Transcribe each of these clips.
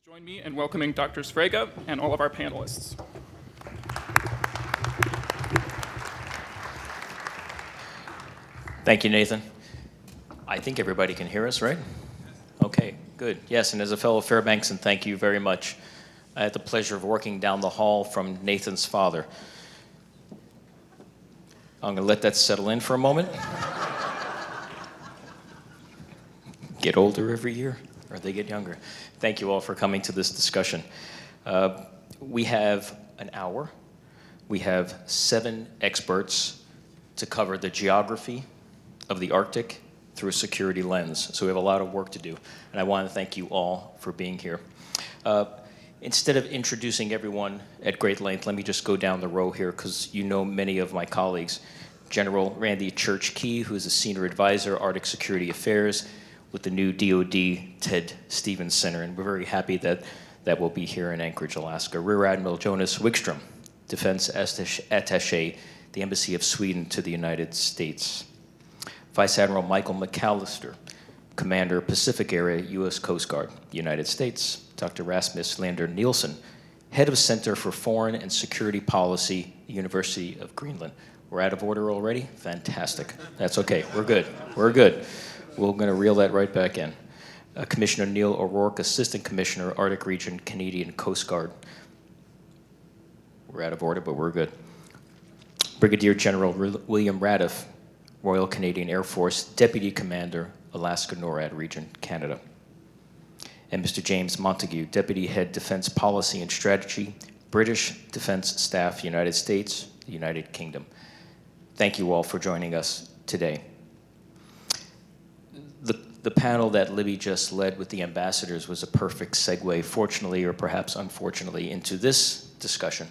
Join me in welcoming Dr. Sfraga and all of our panelists. Thank you, Nathan. I think everybody can hear us, right? Okay, good. Yes, and as a fellow Fairbanksan, thank you very much. I had the pleasure of working down the hall from Nathan's father. I'm going to let that settle in for a moment. Get older every year, or they get younger. Thank you all for coming to this discussion. We have an hour. We have 7 experts to cover the geography of the Arctic through a security lens. So we have a lot of work to do, and I want to thank you all for being here. Instead of introducing everyone at great length, let me just go down the row here because you know many of my colleagues. General Randy Church-Key, who is a Senior Advisor, Arctic Security Affairs with the new DoD Ted Stevens Center, and we're very happy that that will be here in Anchorage, Alaska. Rear Admiral Jonas Wikström, Defense Attaché, the Embassy of Sweden to the United States. Vice Admiral Michael McAllister, Commander, Pacific Area, U.S. Coast Guard, United States. Dr. Rasmus Lander Nielsen, Head of Center for Foreign and Security Policy, University of Greenland. We're out of order already? Fantastic. That's okay. We're good. We're good. We're going to reel that right back in. Commissioner Neil O'Rourke, Assistant Commissioner, Arctic Region, Canadian Coast Guard. We're out of order, but we're good. Brigadier General William Radiff, Royal Canadian Air Force, Deputy Commander, Alaska NORAD Region, Canada. And Mr. James Montague, Deputy Head Defense Policy and Strategy, British Defense Staff, United States, United Kingdom. Thank you all for joining us today. The panel that Libby just led with the ambassadors was a perfect segue, fortunately or perhaps unfortunately, into this discussion.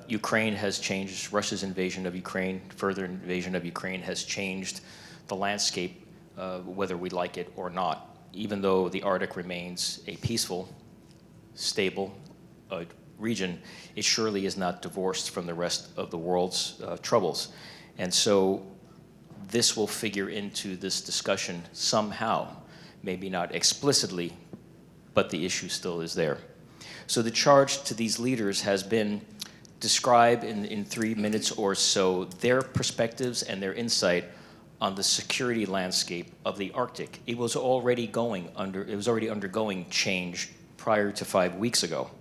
Ukraine has changed. Russia's invasion of Ukraine, further invasion of Ukraine has changed the landscape, whether we like it or not. Even though the Arctic remains a peaceful, stable region, it surely is not divorced from the rest of the world's troubles. And so this will figure into this discussion somehow, maybe not explicitly, but the issue still is there. So the charge to these leaders has been describe in 3 minutes or so their perspectives and their insight on the security landscape of the Arctic. It was already undergoing change prior to 5 weeks ago.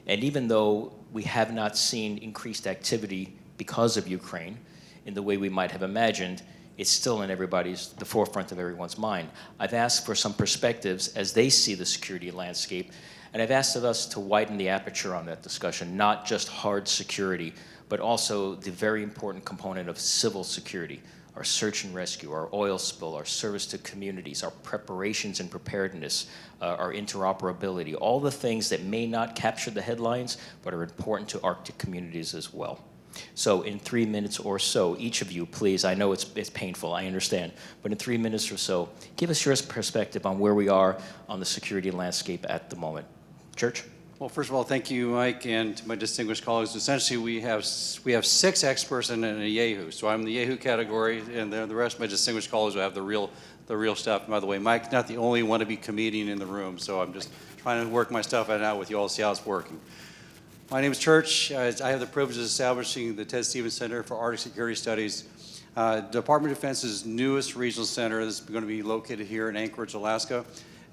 And even though we have not seen increased activity because of Ukraine in the way we might have imagined, it's still in the forefront of everyone's mind. I've asked for some perspectives as they see the security landscape, and I've asked of us to widen the aperture on that discussion, not just hard security, but also the very important component of civil security, our search and rescue, our oil spill, our service to communities, our preparations and preparedness, our interoperability, all the things that may not capture the headlines, but are important to Arctic communities as well. So in 3 minutes or so, each of you, please, I know it's painful, I understand, but in 3 minutes or so, give us your perspective on where we are on the security landscape at the moment. Church? Well, first of all, thank you, Mike, and to my distinguished colleagues. Essentially, we have 6 experts and a Yahoo. So I'm the Yahoo category, and the rest of my distinguished colleagues will have the real stuff. And by the way, Mike's not the only wannabe comedian in the room, so I'm just trying to work my stuff out with you all to see how it's working. My name is Church. I have the privilege of establishing the Ted Stevens Center for Arctic Security Studies, Department of Defense's newest regional center. This is going to be located here in Anchorage, Alaska,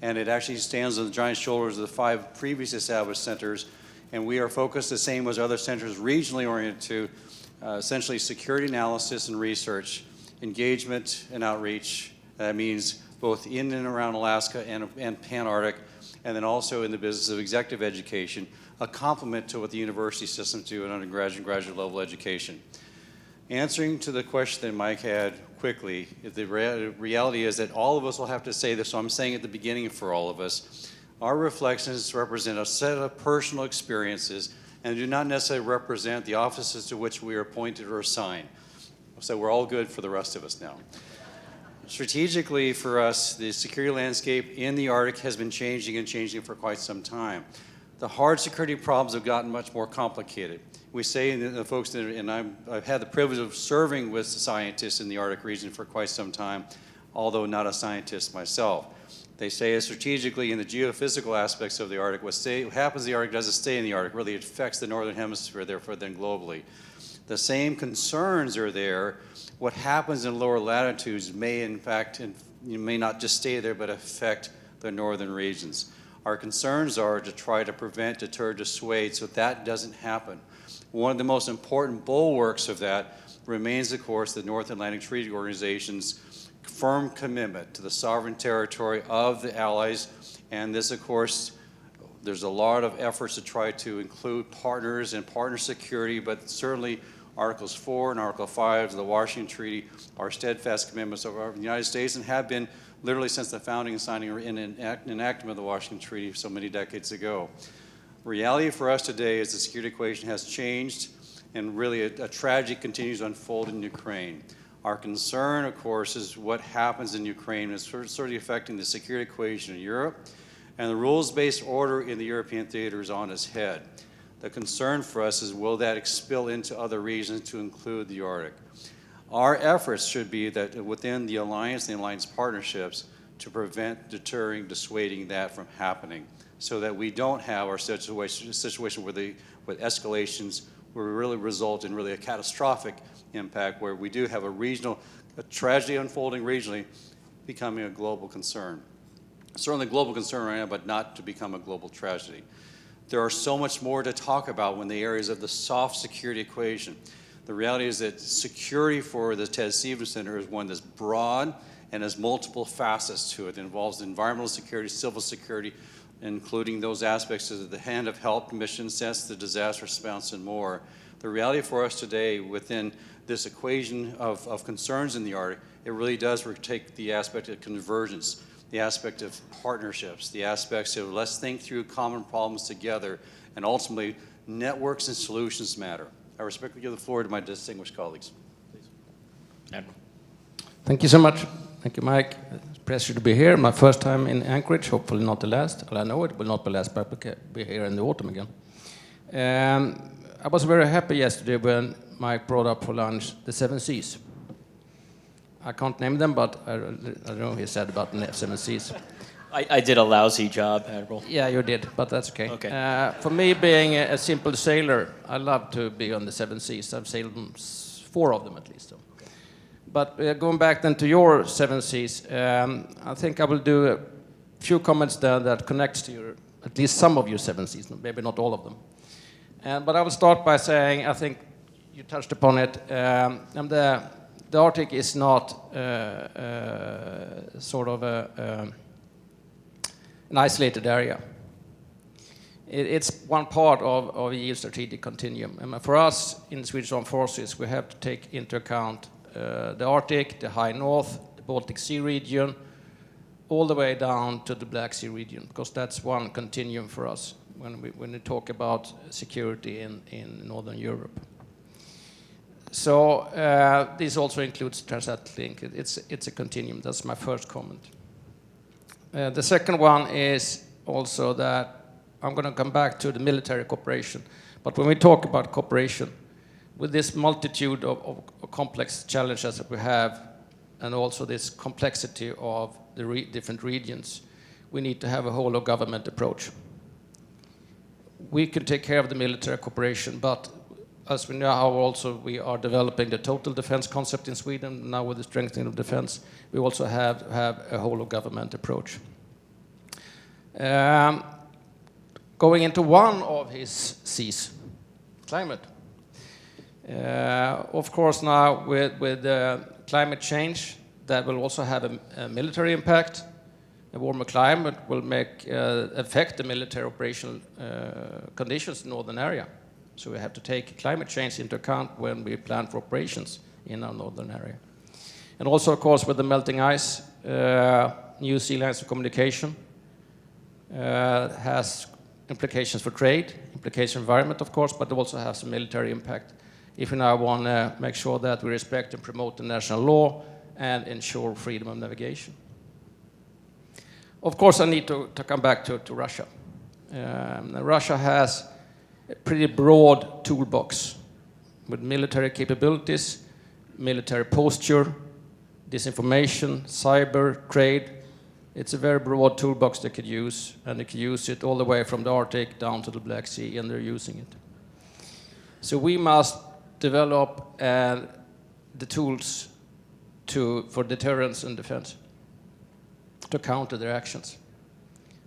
and it actually stands on the giant shoulders of the 5 previous established centers, and we are focused the same as other centers regionally oriented to essentially security analysis and research, engagement and outreach. That means both in and around Alaska and Pan-Arctic, and then also in the business of executive education, a complement to what the university systems do in undergraduate and graduate level education. Answering to the question that Mike had quickly, the reality is that all of us will have to say this, so I'm saying at the beginning for all of us, our reflections represent a set of personal experiences and do not necessarily represent the offices to which we are appointed or assigned. So we're all good for the rest of us now. Strategically for us, the security landscape in the Arctic has been changing for quite some time. The hard security problems have gotten much more complicated. We say, and the folks, and I've had the privilege of serving with scientists in the Arctic region for quite some time, although not a scientist myself. They say strategically in the geophysical aspects of the Arctic, what happens in the Arctic doesn't stay in the Arctic, really it affects the northern hemisphere, therefore then globally. The same concerns are there. What happens in lower latitudes may in fact, you may not just stay there, but affect the northern regions. Our concerns are to try to prevent, deter, dissuade, so that doesn't happen. One of the most important bulwarks of that remains, of course, the North Atlantic Treaty Organization's firm commitment to the sovereign territory of the allies. And this, of course, there's a lot of efforts to try to include partners and partner security, but certainly Articles 4 and Article 5 of the Washington Treaty are steadfast commitments of the United States and have been literally since the founding and signing and enactment of the Washington Treaty so many decades ago. Reality for us today is the security equation has changed, and really a tragedy continues to unfold in Ukraine. Our concern, of course, is what happens in Ukraine is sort of affecting the security equation in Europe, and the rules-based order in the European theater is on its head. The concern for us is, will that spill into other regions to include the Arctic? Our efforts should be that within the alliance and the alliance partnerships to prevent, deterring, dissuading that from happening, so that we don't have our situation where escalations will really result in really a catastrophic impact, where we do have a tragedy unfolding regionally, becoming a global concern. Certainly a global concern right now, but not to become a global tragedy. There are so much more to talk about when the areas of the soft security equation. The reality is that security for the Ted Stevens Center is one that's broad and has multiple facets to it. It involves environmental security, civil security, including those aspects of the hand of help, mission sets, the disaster response, and more. The reality for us today within this equation of concerns in the Arctic, it really does take the aspect of convergence, the aspect of partnerships, the aspects of let's think through common problems together, and ultimately networks and solutions matter. I respectfully give the floor to my distinguished colleagues. Please. Admiral. Thank you so much. Thank you, Mike. It's a pleasure to be here. My first time in Anchorage, hopefully not the last. Well, I know it will not be last, but I'll be here in the autumn again. I was very happy yesterday when Mike brought up for lunch the 7 Seas. I can't name them, but I don't know what he said about the 7 Seas. I did a lousy job, Admiral. Yeah, you did, but that's okay. Okay. For me, being a simple sailor, I love to be on the 7 Seas. I've sailed 4 of them at least. So. Okay. But going back then to your 7 Seas, I think I will do a few comments there that connects to at least some of your 7 Seas, maybe not all of them. But I will start by saying, I think you touched upon it, and the Arctic is not sort of an isolated area. It's one part of EU strategic continuum. And for us in the Swedish Armed Forces, we have to take into account the Arctic, the High North, the Baltic Sea region, all the way down to the Black Sea region, because that's one continuum for us when we talk about security in Northern Europe. So this also includes transatlantic link. It's a continuum. That's my first comment. The second one is also that I'm going to come back to the military cooperation. But when we talk about cooperation, with this multitude of complex challenges that we have, and also this complexity of the different regions, we need to have a whole of government approach. We can take care of the military cooperation, but as we know how also we are developing the total defense concept in Sweden, now with the strengthening of defense, we also have a whole of government approach. Going into one of his C's, climate. Of course now with climate change, that will also have a military impact. A warmer climate will affect the military operational conditions in the northern area. So we have to take climate change into account when we plan for operations in our northern area. And also, of course, with the melting ice, new sea lines of communication has implications for trade, implications for environment, of course, but it also has some military impact if we now want to make sure that we respect and promote the national law and ensure freedom of navigation. Of course, I need to come back to Russia. Russia has a pretty broad toolbox with military capabilities, military posture, disinformation, cyber, trade, It's a very broad toolbox they could use, and they could use it all the way from the Arctic down to the Black Sea, and they're using it. So we must develop the tools for deterrence and defense to counter their actions.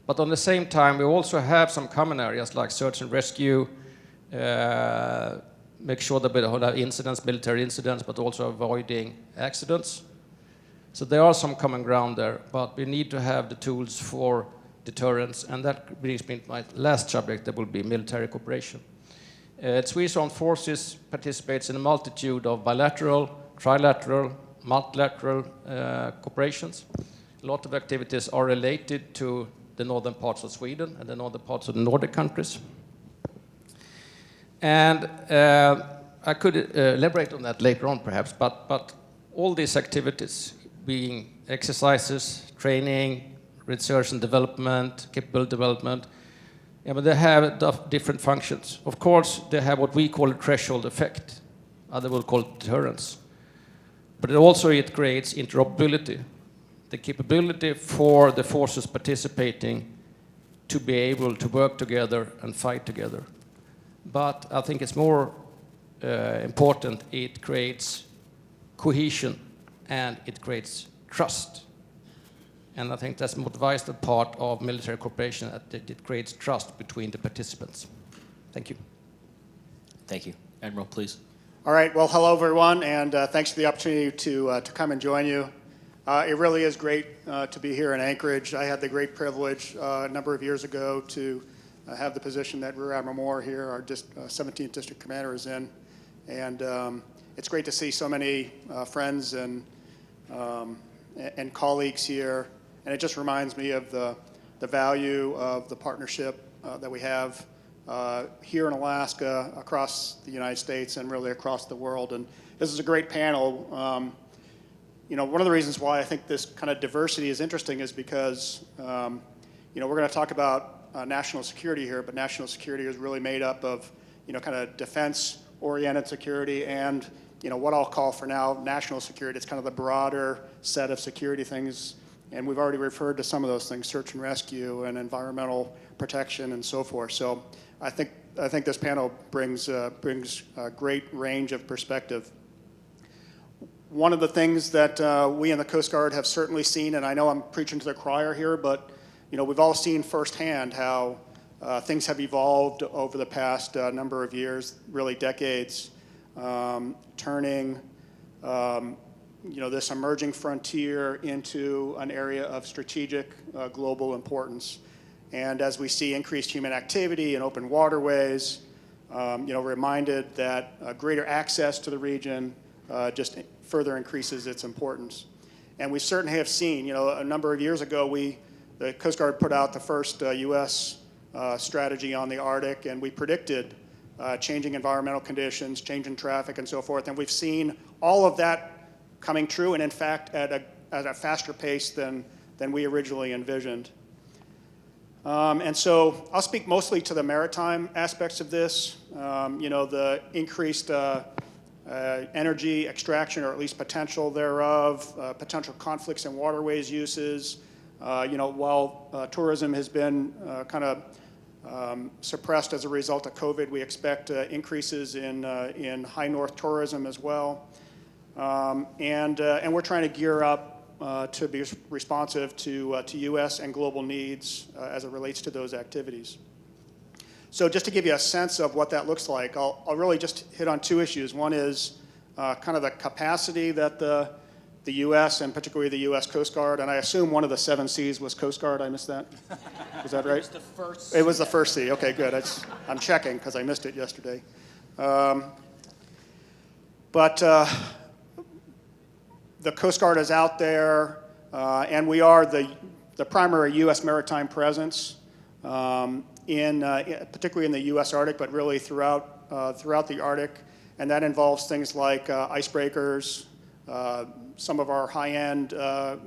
But on the same time, we also have some common areas like search and rescue, make sure that we don't have incidents, military incidents, but also avoiding accidents. So there are some common ground there, but we need to have the tools for deterrence, and that brings me to my last subject, that will be military cooperation. Swedish Armed Forces participates in a multitude of bilateral, trilateral, multilateral cooperations. A lot of activities are related to the northern parts of Sweden and the northern parts of the Nordic countries. And I could elaborate on that later on perhaps, but all these activities, being exercises, training, research and development, capability development, but they have different functions. Of course, they have what we call a threshold effect. Others will call it deterrence. But it creates interoperability, the capability for the forces participating to be able to work together and fight together. But I think it's more important, it creates cohesion and it creates trust. And I think that's the most vital part of military cooperation, that it creates trust between the participants. Thank you. Thank you. Admiral, please. All right, well, hello everyone, and thanks for the opportunity to come and join you. It really is great to be here in Anchorage. I had the great privilege a number of years ago to have the position that Rear Admiral Moore here, our 17th District Commander, is in. And it's great to see so many friends and colleagues here. And it just reminds me of the value of the partnership that we have here in Alaska, across the United States, and really across the world. And this is a great panel. One of the reasons why I think this kind of diversity is interesting is because, we're going to talk about national security here, but national security is really made up of, kind of defense-oriented security and, what I'll call for now national security. It's kind of the broader set of security things. And we've already referred to some of those things, search and rescue and environmental protection and so forth. So I think this panel brings a great range of perspective. One of the things that we in the Coast Guard have certainly seen, and I know I'm preaching to the choir here, but we've all seen firsthand how things have evolved over the past number of years, really decades, turning this emerging frontier into an area of strategic global importance. And as we see increased human activity in open waterways, reminded that greater access to the region just further increases its importance. And we certainly have seen, a number of years ago, the Coast Guard put out the first U.S. Strategy on the Arctic, and we predicted changing environmental conditions, changing traffic, and so forth. And we've seen all of that coming true, and in fact, at a faster pace than we originally envisioned. And so I'll speak mostly to the maritime aspects of this. The increased energy extraction, or at least potential thereof, potential conflicts in waterways uses. While tourism has been kind of suppressed as a result of COVID, we expect increases in high north tourism as well. And we're trying to gear up to be responsive to U.S. and global needs as it relates to those activities. So just to give you a sense of what that looks like, I'll really just hit on two issues. One is kind of the capacity that the U.S. and particularly the U.S. Coast Guard, and I assume one of the 7 Cs was Coast Guard. I missed that. Was that right? It was the first C. It was the first C. Okay, good. I'm checking because I missed it yesterday. But the Coast Guard is out there, and we are the primary U.S. maritime presence, particularly in the U.S. Arctic, but really throughout the Arctic, and that involves things like icebreakers, some of our high-end,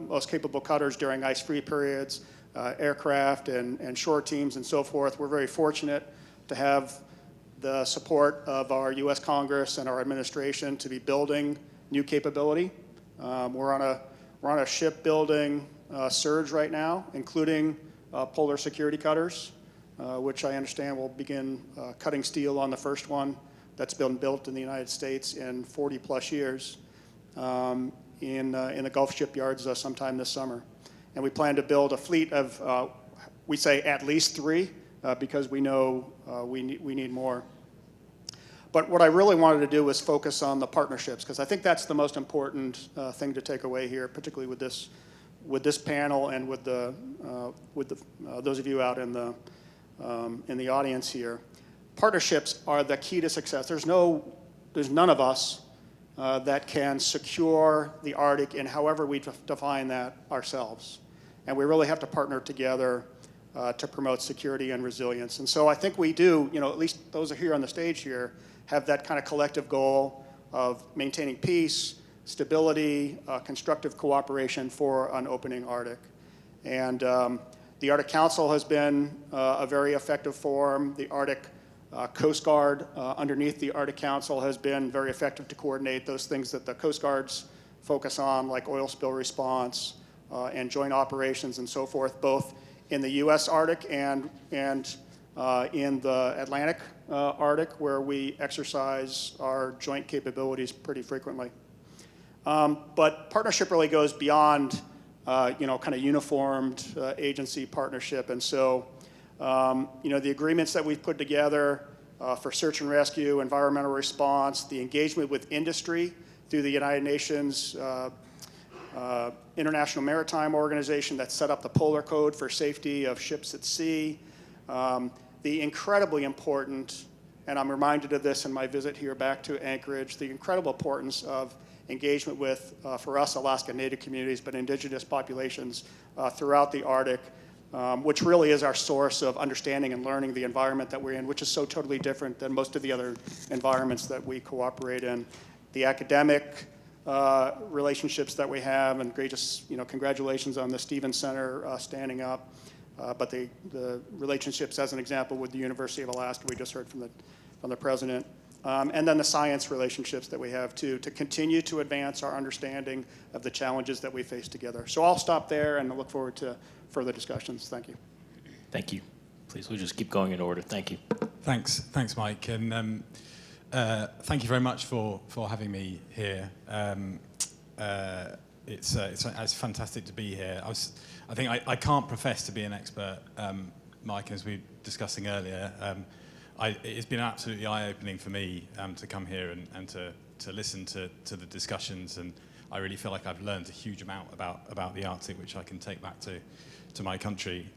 most capable cutters during ice-free periods, aircraft and shore teams and so forth. We're very fortunate to have the support of our U.S. Congress and our administration to be building new capability. We're on a shipbuilding surge right now, including polar security cutters, which I understand will begin cutting steel on the first one that's been built in the United States in 40-plus years in the Gulf shipyards sometime this summer. And we plan to build a fleet of, we say at least 3, because we know we need more. But what I really wanted to do was focus on the partnerships, because I think that's the most important thing to take away here, particularly with this panel and with those of you out in the audience here. Partnerships are the key to success. There's none of us that can secure the Arctic in however we define that ourselves. And we really have to partner together to promote security and resilience. And so I think we do, at least those are here on the stage here, have that kind of collective goal of maintaining peace, stability, constructive cooperation for an opening Arctic. And the Arctic Council has been a very effective forum. The Arctic Coast Guard underneath the Arctic Council has been very effective to coordinate those things that the Coast Guards focus on, like oil spill response and joint operations and so forth, both in the U.S. Arctic and in the Atlantic Arctic, where we exercise our joint capabilities pretty frequently. But partnership really goes beyond, kind of uniformed agency partnership. And so, the agreements that we've put together for search and rescue, environmental response, the engagement with industry through the United Nations International Maritime Organization that set up the Polar Code for safety of ships at sea, the incredibly important, and I'm reminded of this in my visit here back to Anchorage, the incredible importance of engagement with, for us, Alaska Native communities, but indigenous populations throughout the Arctic, which really is our source of understanding and learning the environment that we're in, which is so totally different than most of the other environments that we cooperate in. The academic relationships that we have, and greatest, congratulations on the Stevens Center standing up. But the relationships, as an example, with the University of Alaska, we just heard from the president. And then the science relationships that we have, too, to continue to advance our understanding of the challenges that we face together. So I'll stop there and look forward to further discussions. Thank you. Thank you. Please, we'll just keep going in order. Thank you. Thanks, Mike, and thank you very much for having me here. It's fantastic to be here. I think I can't profess to be an expert, Mike, as we were discussing earlier. It's been absolutely eye-opening for me to come here and to listen to the discussions, and I really feel like I've learned a huge amount about the Arctic, which I can take back to my country.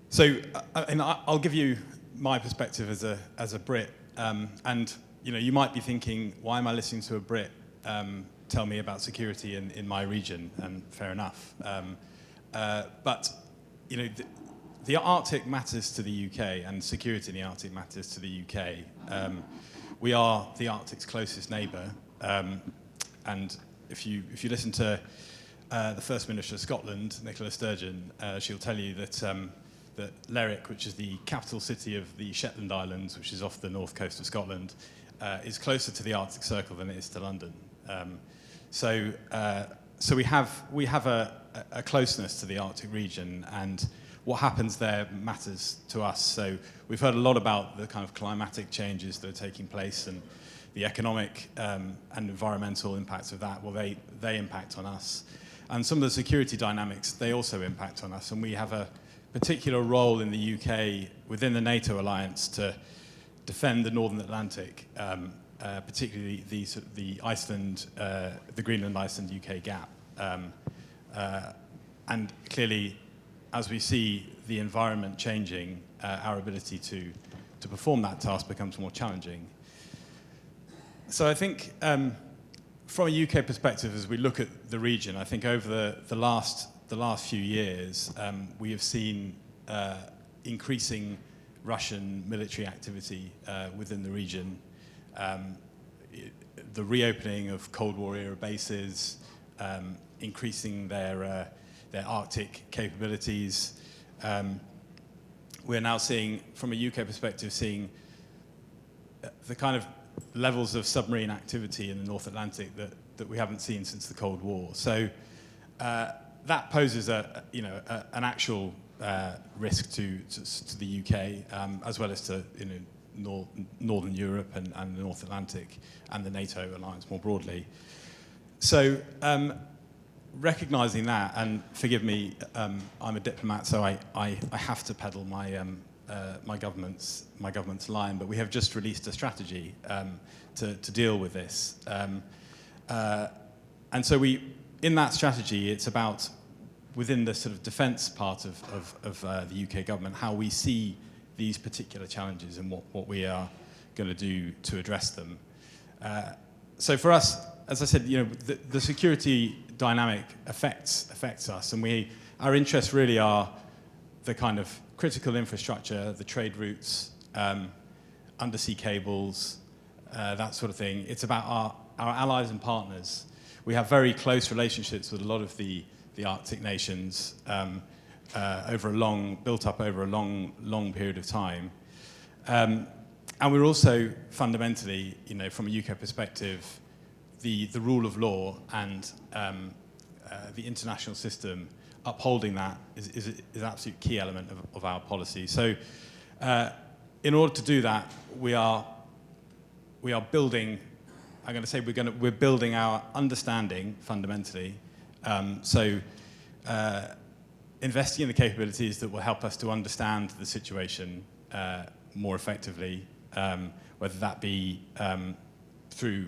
So I'll give you my perspective as a Brit, and you might be thinking, why am I listening to a Brit tell me about security in my region? And fair enough. But the Arctic matters to the UK, and security in the Arctic matters to the UK. We are the Arctic's closest neighbour, and if you listen to the First Minister of Scotland, Nicola Sturgeon, she'll tell you that Lerwick, which is the capital city of the Shetland Islands, which is off the north coast of Scotland, is closer to the Arctic Circle than it is to London. So we have a closeness to the Arctic region, and what happens there matters to us. So we've heard a lot about the kind of climatic changes that are taking place and the economic and environmental impacts of that. Well, they impact on us. And some of the security dynamics, they also impact on us. And we have a particular role in the UK within the NATO alliance to defend the Northern Atlantic, particularly the Iceland, the Greenland-Iceland UK gap. And clearly, as we see the environment changing, our ability to perform that task becomes more challenging. So I think from a UK perspective, as we look at the region, I think over the last few years, we have seen increasing Russian military activity within the region. The reopening of Cold War era bases, increasing their Arctic capabilities. We're now seeing, from a UK perspective, the kind of levels of submarine activity in the North Atlantic that we haven't seen since the Cold War. So that poses an actual risk to the UK, as well as to Northern Europe and the North Atlantic and the NATO alliance more broadly. So recognizing that, and forgive me, I'm a diplomat, so I have to peddle my government's line, but we have just released a strategy to deal with this. And so in that strategy, it's about, within the sort of defence part of the UK government, how we see these particular challenges and what we are going to do to address them. So for us, as I said, the security dynamic affects us, and our interests really are the kind of critical infrastructure, the trade routes, undersea cables, that sort of thing. It's about our allies and partners. We have very close relationships with a lot of the Arctic nations built up over a long period of time. And we're also fundamentally, from a UK perspective, the rule of law and the international system, upholding that is an absolute key element of our policy. So in order to do that, we are building, I'm going to say we're building our understanding fundamentally. Investing in the capabilities that will help us to understand the situation more effectively, whether that be through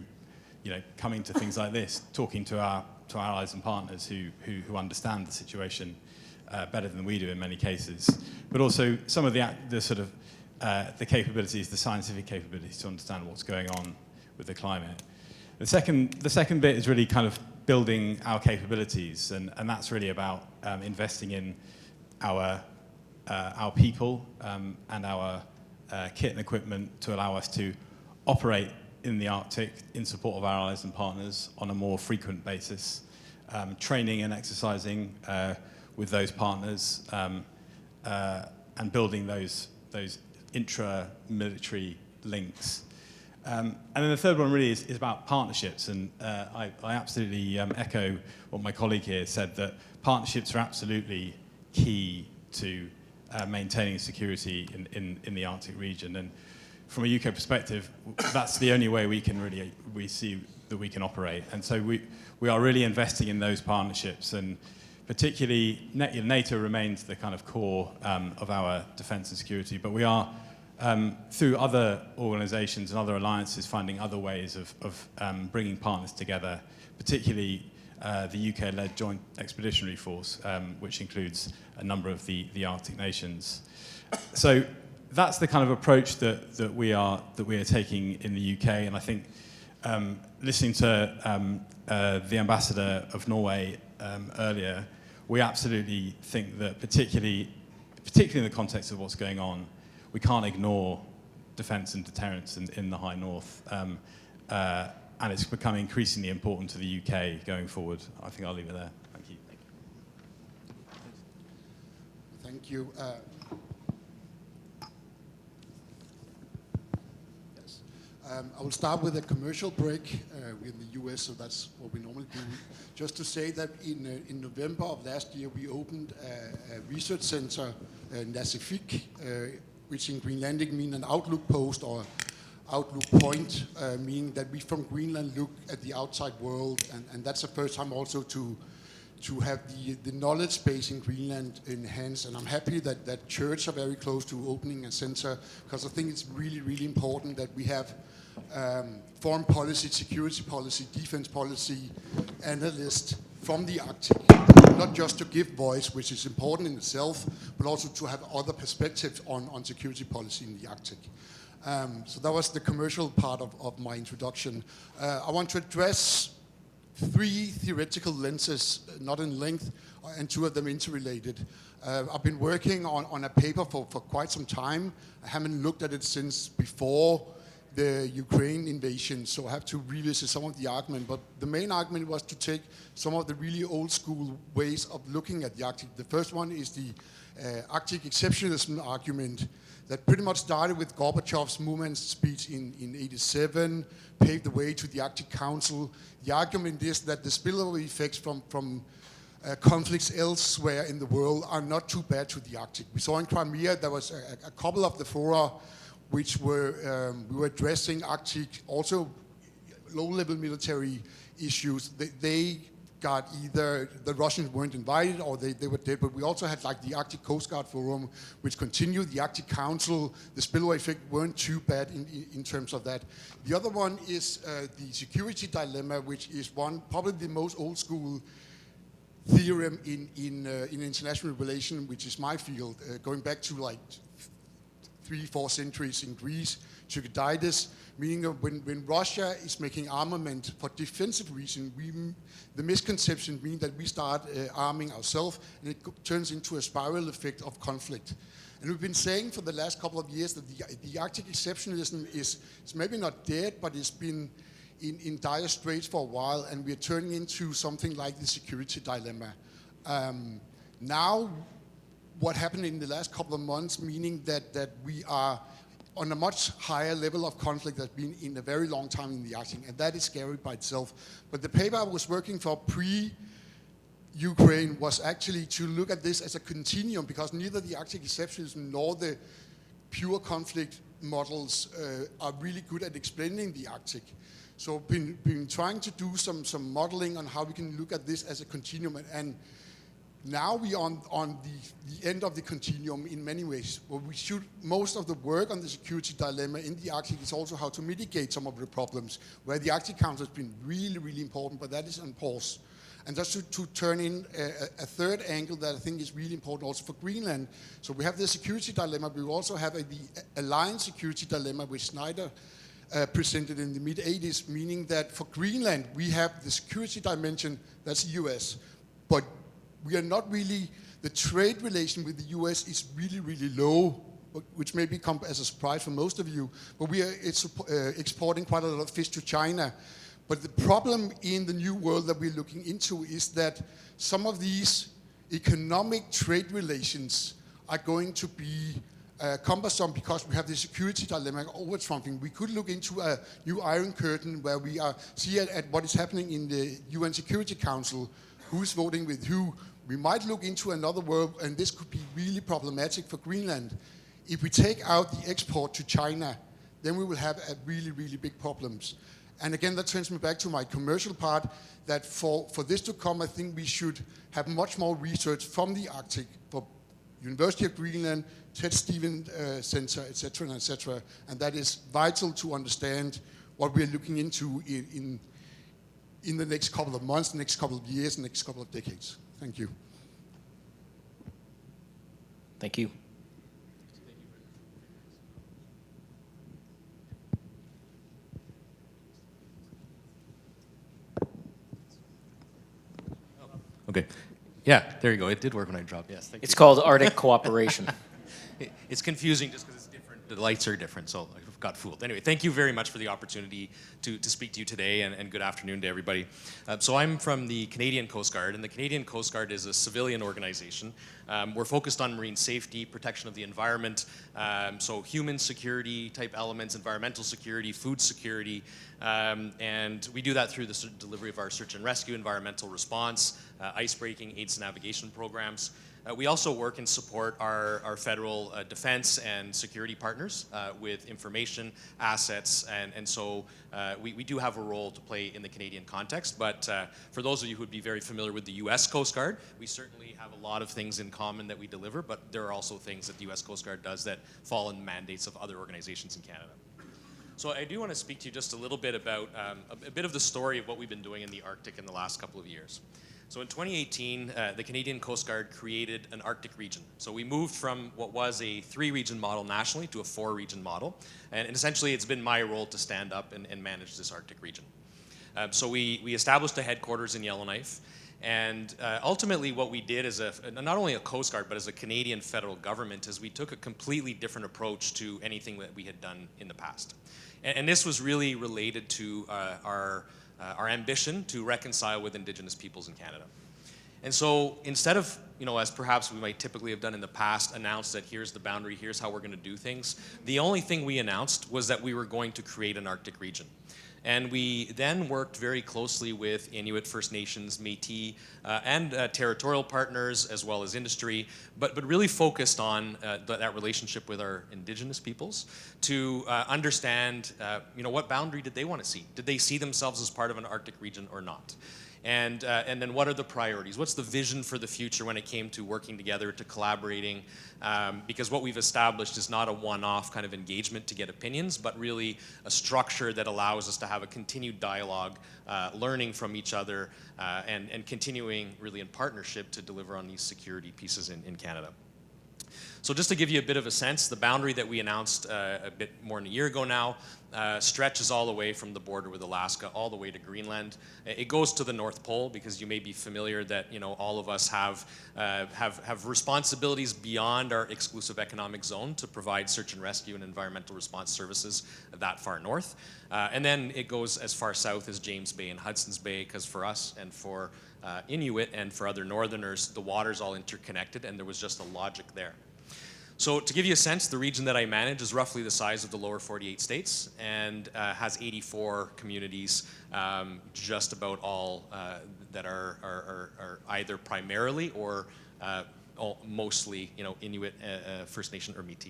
coming to things like this, talking to our allies and partners who understand the situation better than we do in many cases, but also some of the sort of the capabilities, the scientific capabilities to understand what's going on with the climate. The second bit is really kind of building our capabilities, and that's really about investing in our people and our kit and equipment to allow us to operate in the Arctic in support of our allies and partners on a more frequent basis, training and exercising with those partners, and building those intra-military links. And then the third one really is about partnerships, and I absolutely echo what my colleague here said, that partnerships are absolutely key to maintaining security in the Arctic region. And from a UK perspective, that's the only way we see that we can operate. And so we are really investing in those partnerships, and particularly NATO remains the kind of core of our defence and security, but we are through other organisations and other alliances finding other ways of bringing partners together, particularly the UK-led Joint Expeditionary Force, which includes a number of the Arctic nations. So that's the kind of approach that we are taking in the UK, and I think listening to the ambassador of Norway earlier, we absolutely think that particularly in the context of what's going on, we can't ignore defence and deterrence in the High North, and it's becoming increasingly important to the UK going forward. I think I'll leave it there. Thank you. Thank you. Yes. I will start with a commercial break. We're in the US, so that's what we normally do. Just to say that in November of last year, we opened a research center, Nasifik, which in Greenlandic means an outlook post or outlook point, meaning that we from Greenland look at the outside world, and that's the first time also to have the knowledge base in Greenland enhanced. And I'm happy that church are very close to opening a center, because I think it's really, really important that we have foreign policy, security policy, defense policy analysts from the Arctic, not just to give voice, which is important in itself, but also to have other perspectives on security policy in the Arctic. So that was the commercial part of my introduction. I want to address 3 theoretical lenses, not in length, and 2 of them interrelated. I've been working on a paper for quite some time. I haven't looked at it since before the Ukraine invasion, so I have to revisit some of the argument. But the main argument was to take some of the really old school ways of looking at the Arctic. The first one is the Arctic exceptionalism argument that pretty much started with Gorbachev's movement speech in 87, paved the way to the Arctic Council. The argument is that the spillover effects from conflicts elsewhere in the world are not too bad to the Arctic. We saw in Crimea there was a couple of the fora which were we were addressing Arctic, also low-level military issues. They got either the Russians weren't invited or they were dead. But we also had like the Arctic Coast Guard Forum, which continued. The Arctic Council, the spillover effect weren't too bad in terms of that. The other one is the security dilemma, which is one probably the most old-school theorem in international relation, which is my field, going back to like 3-4 centuries in Greece, Thucydides, meaning that when Russia is making armament for defensive reasons, the misconception means that we start arming ourselves, and it turns into a spiral effect of conflict. And we've been saying for the last couple of years that the Arctic exceptionalism is maybe not dead, but it's been in dire straits for a while, and we're turning into something like the security dilemma. Now, what happened in the last couple of months, meaning that we are on a much higher level of conflict that's been in a very long time in the Arctic, and that is scary by itself. But the paper I was working for pre-Ukraine was actually to look at this as a continuum, because neither the Arctic exceptionalism nor the pure conflict models are really good at explaining the Arctic. So been trying to do some modeling on how we can look at this as a continuum, and now we are on the end of the continuum in many ways. Well, we should, most of the work on the security dilemma in the Arctic is also how to mitigate some of the problems, where the Arctic Council has been really, really important, but that is on pause. And just to turn in a third angle that I think is really important also for Greenland. So we have the security dilemma, but we also have the alliance security dilemma, which Snyder presented in the mid-80s, meaning that for Greenland, we have the security dimension, that's the US, but we are not really, the trade relation with the US is really, really low, which may come as a surprise for most of you, but we are exporting quite a lot of fish to China. But the problem in the new world that we're looking into is that some of these economic trade relations are going to be cumbersome because we have the security dilemma over-trumping. We could look into a new Iron Curtain where we see at what is happening in the UN Security Council, who's voting with who. We might look into another world, and this could be really problematic for Greenland. If we take out the export to China, then we will have a really, really big problems. And again, that turns me back to my commercial part, that for this to come, I think we should have much more research from the Arctic, for University of Greenland, Ted Stevens Center, et cetera, and that is vital to understand what we're looking into in the next couple of months, next couple of years, next couple of decades. Thank you. Thank you. Okay. Yeah, there you go. It did work when I dropped. Yes, thank you. It's called Arctic Cooperation. It's confusing just because it's different. The lights are different, so I got fooled. Anyway, thank you very much for the opportunity to speak to you today, and good afternoon to everybody. So I'm from the Canadian Coast Guard, and the Canadian Coast Guard is a civilian organization. We're focused on marine safety, protection of the environment, so human security type elements, environmental security, food security, and we do that through the delivery of our search and rescue, environmental response, ice breaking, aids to navigation programs. We also work and support our federal defense and security partners with information, assets, and so we do have a role to play in the Canadian context. But for those of you who would be very familiar with the U.S. Coast Guard, we certainly have a lot of things in common that we deliver, but there are also things that the U.S. Coast Guard does that fall in the mandates of other organizations in Canada. So I do want to speak to you just a little bit about a bit of the story of what we've been doing in the Arctic in the last couple of years. So in 2018, the Canadian Coast Guard created an Arctic region. So we moved from what was a 3-region model nationally to a 4-region model. And essentially, it's been my role to stand up and manage this Arctic region. So we established a headquarters in Yellowknife. And ultimately, what we did as not only a Coast Guard, but as a Canadian federal government, is we took a completely different approach to anything that we had done in the past. And this was really related to our ambition to reconcile with Indigenous peoples in Canada. And so instead of, as perhaps we might typically have done in the past, announce that here's the boundary, here's how we're going to do things, the only thing we announced was that we were going to create an Arctic region. And we then worked very closely with Inuit, First Nations, Métis, and territorial partners, as well as industry, but really focused on that relationship with our Indigenous peoples to understand, what boundary did they want to see? Did they see themselves as part of an Arctic region or not? And then what are the priorities? What's the vision for the future when it came to working together, to collaborating? Because what we've established is not a one-off kind of engagement to get opinions, but really a structure that allows us to have a continued dialogue, learning from each other, and continuing really in partnership to deliver on these security pieces in Canada. So just to give you a bit of a sense, the boundary that we announced a bit more than a year ago now stretches all the way from the border with Alaska all the way to Greenland. It goes to the North Pole because you may be familiar that all of us have responsibilities beyond our exclusive economic zone to provide search and rescue and environmental response services that far north. And then it goes as far south as James Bay and Hudson's Bay, because for us and for Inuit and for other northerners, the water's all interconnected, and there was just a logic there. So to give you a sense, the region that I manage is roughly the size of the lower 48 states and has 84 communities, just about all that are either primarily or mostly Inuit, First Nation, or Métis.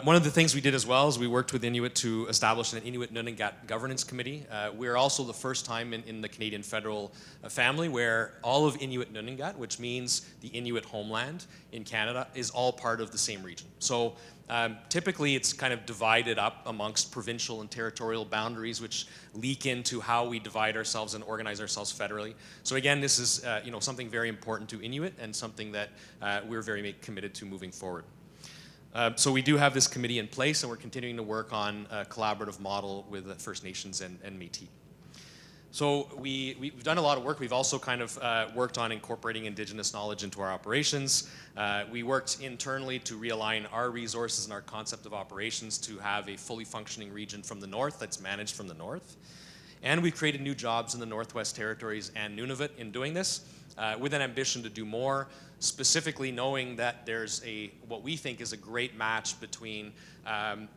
One of the things we did as well is we worked with Inuit to establish an Inuit Nunangat Governance Committee. We're also the first time in the Canadian federal family where all of Inuit Nunangat, which means the Inuit homeland in Canada, is all part of the same region. So typically it's kind of divided up amongst provincial and territorial boundaries, which leak into how we divide ourselves and organize ourselves federally. So again, this is something very important to Inuit and something that we're very committed to moving forward. So we do have this committee in place, and we're continuing to work on a collaborative model with the First Nations and Métis. So we've done a lot of work. We've also kind of worked on incorporating Indigenous knowledge into our operations. We worked internally to realign our resources and our concept of operations to have a fully functioning region from the north that's managed from the north. And we've created new jobs in the Northwest Territories and Nunavut in doing this, with an ambition to do more, specifically knowing that there's what we think is a great match between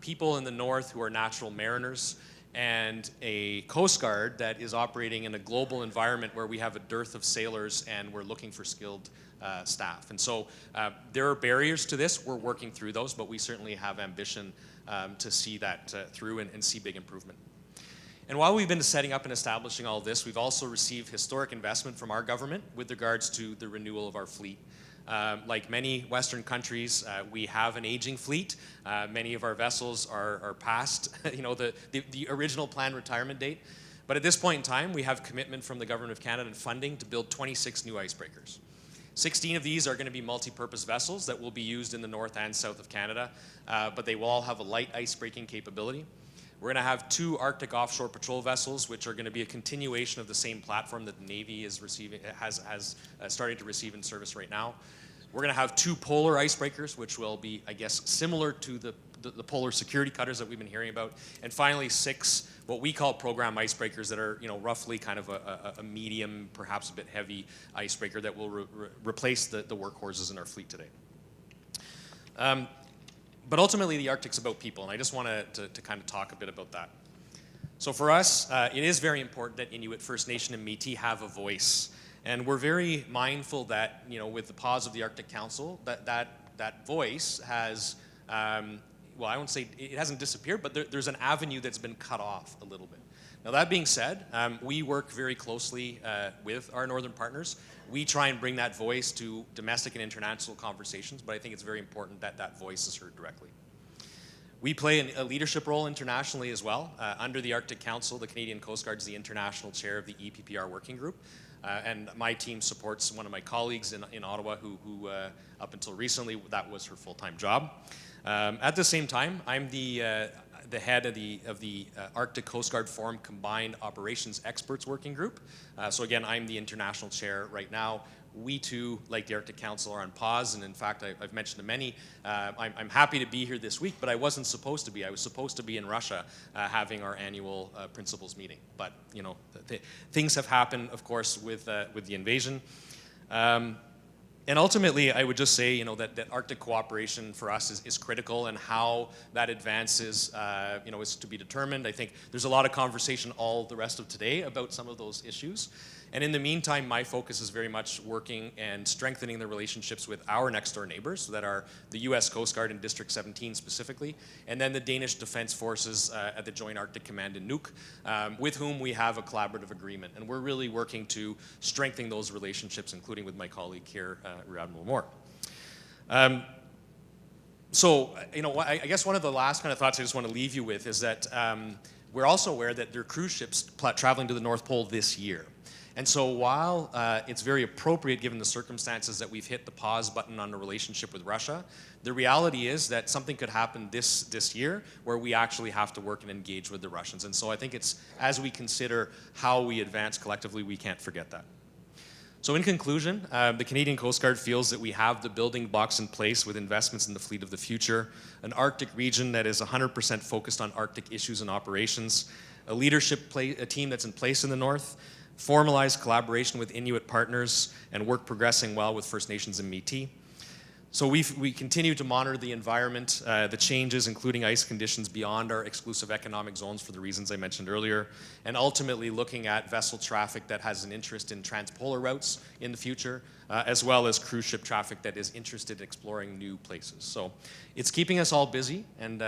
people in the north who are natural mariners and a Coast Guard that is operating in a global environment where we have a dearth of sailors and we're looking for skilled staff. And so there are barriers to this. We're working through those, but we certainly have ambition to see that through and see big improvement. And while we've been setting up and establishing all this, we've also received historic investment from our government with regards to the renewal of our fleet. Like many Western countries, we have an aging fleet. Many of our vessels are past the original planned retirement date. But at this point in time, we have commitment from the Government of Canada and funding to build 26 new icebreakers. 16 of these are going to be multi-purpose vessels that will be used in the north and south of Canada, but they will all have a light icebreaking capability. We're going to have 2 Arctic offshore patrol vessels, which are going to be a continuation of the same platform that the Navy is has started to receive in service right now. We're going to have 2 polar icebreakers, which will be, I guess, similar to the polar security cutters that we've been hearing about. And finally, 6 what we call program icebreakers that are, roughly kind of a medium, perhaps a bit heavy icebreaker that will replace the workhorses in our fleet today. But ultimately, the Arctic's about people, and I just want to kind of talk a bit about that. So for us, it is very important that Inuit, First Nation, and Métis have a voice. And we're very mindful that, with the pause of the Arctic Council, that voice has, well, I won't say it hasn't disappeared, but there's an avenue that's been cut off a little bit. Now, that being said, we work very closely with our northern partners. We try and bring that voice to domestic and international conversations, but I think it's very important that that voice is heard directly. We play a leadership role internationally as well. Under the Arctic Council, the Canadian Coast Guard is the international chair of the EPPR working group. And my team supports one of my colleagues in Ottawa who up until recently, that was her full-time job. At the same time, I'm the head of the Arctic Coast Guard Forum Combined Operations Experts Working Group. So again, I'm the international chair right now. We too, like the Arctic Council, are on pause, and in fact, I've mentioned to many, I'm happy to be here this week, but I wasn't supposed to be. I was supposed to be in Russia having our annual principals meeting. But things have happened, of course, with the invasion. And ultimately, I would just say, that Arctic cooperation for us is critical, and how that advances, is to be determined. I think there's a lot of conversation all the rest of today about some of those issues. And in the meantime, my focus is very much working and strengthening the relationships with our next door neighbors, that are the US Coast Guard in District 17 specifically, and then the Danish Defence Forces at the Joint Arctic Command in Nuuk, with whom we have a collaborative agreement. And we're really working to strengthen those relationships, including with my colleague here, Rear Admiral Moore. I guess one of the last kind of thoughts I just want to leave you with is that we're also aware that there are cruise ships traveling to the North Pole this year. And so while it's very appropriate given the circumstances that we've hit the pause button on the relationship with Russia, the reality is that something could happen this year where we actually have to work and engage with the Russians. And so I think it's, as we consider how we advance collectively, we can't forget that. So in conclusion, the Canadian Coast Guard feels that we have the building blocks in place with investments in the fleet of the future, an Arctic region that is 100% focused on Arctic issues and operations, a a team that's in place in the North, formalized collaboration with Inuit partners, and work progressing well with First Nations and Métis. So we continue to monitor the environment, the changes, including ice conditions beyond our exclusive economic zones for the reasons I mentioned earlier, and ultimately looking at vessel traffic that has an interest in transpolar routes in the future, as well as cruise ship traffic that is interested in exploring new places. So it's keeping us all busy, and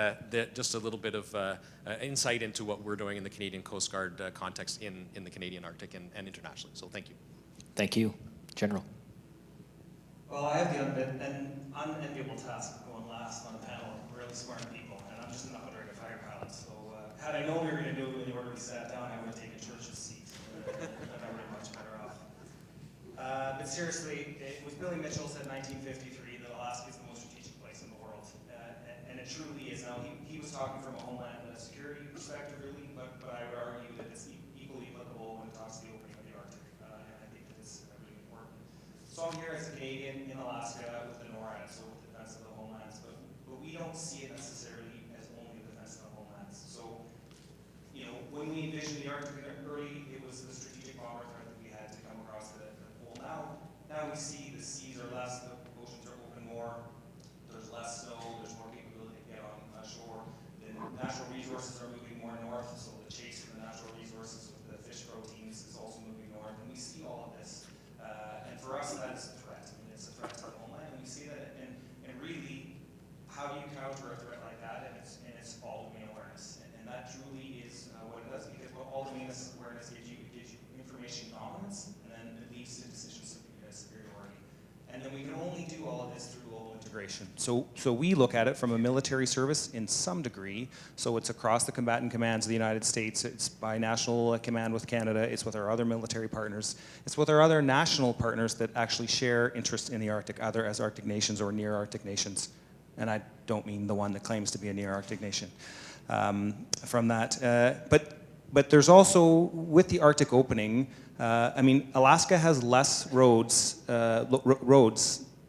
just a little bit of insight into what we're doing in the Canadian Coast Guard context in the Canadian Arctic and internationally. So thank you. Thank you. General. Well, I have the unenviable task of going last on a panel of really smart people, and I'm just not very good fighter pilot. So had I known we were going to do it in the order we sat down, I would have taken Church's seat. And I would have been much better off. But seriously, it was Billy Mitchell said in 1953 that Alaska is the most strategic place in the world. And it truly is. Now, he was talking from a homeland security perspective, really, but I would argue that it's equally applicable when it talks to the opening of the Arctic. And I think that it's really important. So I'm here as a Canadian in Alaska with the NORAD, so with the defense of the homelands, but we don't see it necessarily as only the defense of the homelands. So, when we envisioned the Arctic early, it was the strategic bomber threat that we had to come across the pole. Now we see the seas are less, the oceans are open more, there's less snow, there's more capability to get on shore. The natural resources are moving more north, so the chase for the natural resources with the fish proteins is also moving north, and we see all of this. And for us, that is a threat. I mean, it's a threat to the homeland, and we see that. And really, how do you counter a threat like that? And it's all domain awareness, and that truly is what it does. Because what all domain awareness gives you information dominance, and then it leads to decision superiority. And then we can only do all of this through global integration. So we look at it from a military service in some degree. So it's across the combatant commands of the United States. It's by national command with Canada. It's with our other military partners. It's with our other national partners that actually share interest in the Arctic, either as Arctic nations or near Arctic nations. And I don't mean the one that claims to be a near Arctic nation from that. But there's also, with the Arctic opening, Alaska has less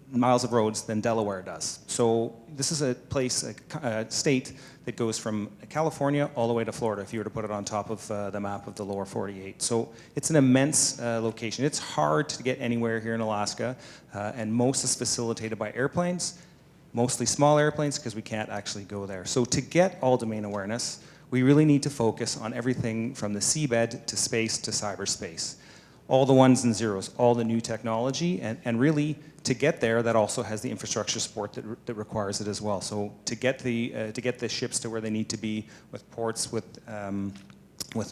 miles of roads than Delaware does. So this is a place, a state that goes from California all the way to Florida, if you were to put it on top of the map of the lower 48. So it's an immense location. It's hard to get anywhere here in Alaska, and most is facilitated by airplanes, mostly small airplanes, because we can't actually go there. So to get all domain awareness, we really need to focus on everything from the seabed to space to cyberspace. All the ones and zeros, all the new technology, and really to get there, that also has the infrastructure support that requires it as well. So to get the ships to where they need to be, with ports, with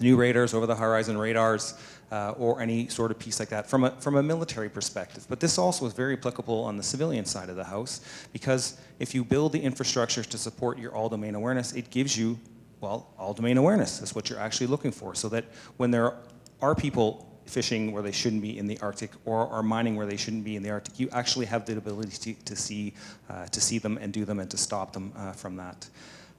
new radars, over the horizon radars, or any sort of piece like that from a military perspective. But this also is very applicable on the civilian side of the house, because if you build the infrastructure to support your all domain awareness, it gives you, well, all domain awareness is what you're actually looking for, so that when there are people fishing where they shouldn't be in the Arctic, or are mining where they shouldn't be in the Arctic, you actually have the ability to see them and do them and to stop them from that.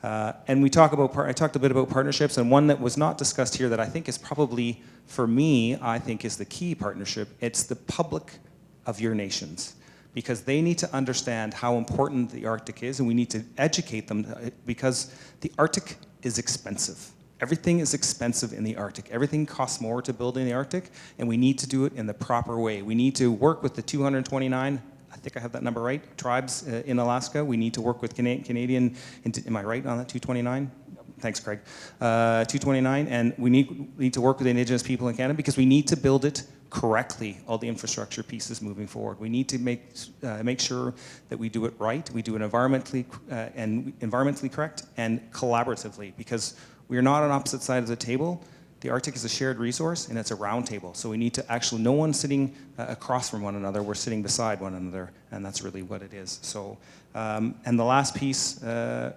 And I talked a bit about partnerships, and one that was not discussed here that I think is probably, for me, I think is the key partnership. It's the public of your nations, because they need to understand how important the Arctic is, and we need to educate them, because the Arctic is expensive. Everything is expensive in the Arctic. Everything costs more to build in the Arctic, and we need to do it in the proper way. We need to work with the 229 think I have that number right, tribes in Alaska. We need to work with Canadian, am I right on that, 229? Thanks, Craig. 229, and we need to work with Indigenous people in Canada because we need to build it correctly, all the infrastructure pieces moving forward. We need to make sure that we do it right, we do it environmentally correct and collaboratively, because we are not on opposite sides of the table. The Arctic is a shared resource and it's a round table. So we need to actually, no one's sitting across from one another, we're sitting beside one another, and that's really what it is. So, and the last piece, I'll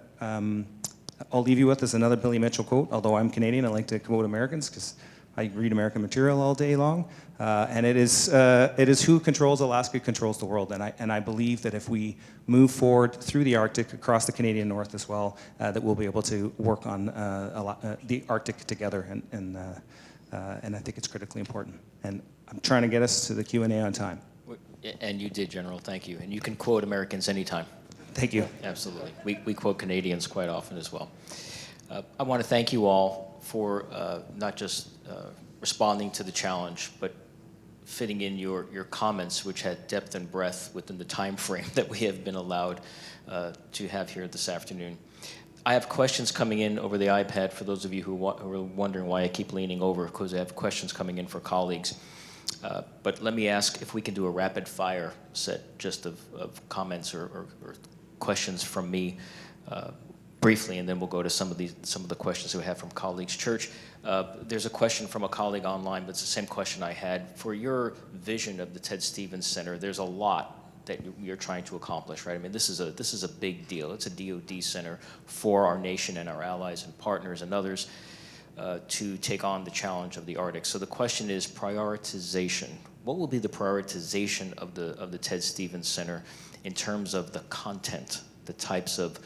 leave you with is another Billy Mitchell quote. Although I'm Canadian, I like to quote Americans because I read American material all day long. And it is who controls Alaska controls the world. And I believe that if we move forward through the Arctic, across the Canadian North as well, that we'll be able to work on the Arctic together. And I think it's critically important. And I'm trying to get us to the Q&A on time. And you did, General. Thank you. And you can quote Americans anytime. Thank you. Absolutely. We quote Canadians quite often as well. I want to thank you all for not just responding to the challenge, but fitting in your comments, which had depth and breadth within the time frame that we have been allowed to have here this afternoon. I have questions coming in over the iPad for those of you who are wondering why I keep leaning over, because I have questions coming in for colleagues. But let me ask if we can do a rapid fire set just of comments or questions from me briefly, and then we'll go to some of the questions that we have from colleagues. Church, there's a question from a colleague online, but it's the same question I had. For your vision of the Ted Stevens Center, there's a lot that you're trying to accomplish, right? I mean, this is a big deal. It's a DoD center for our nation and our allies and partners and others to take on the challenge of the Arctic. So the question is prioritization. What will be the prioritization of the Ted Stevens Center in terms of the content, the types of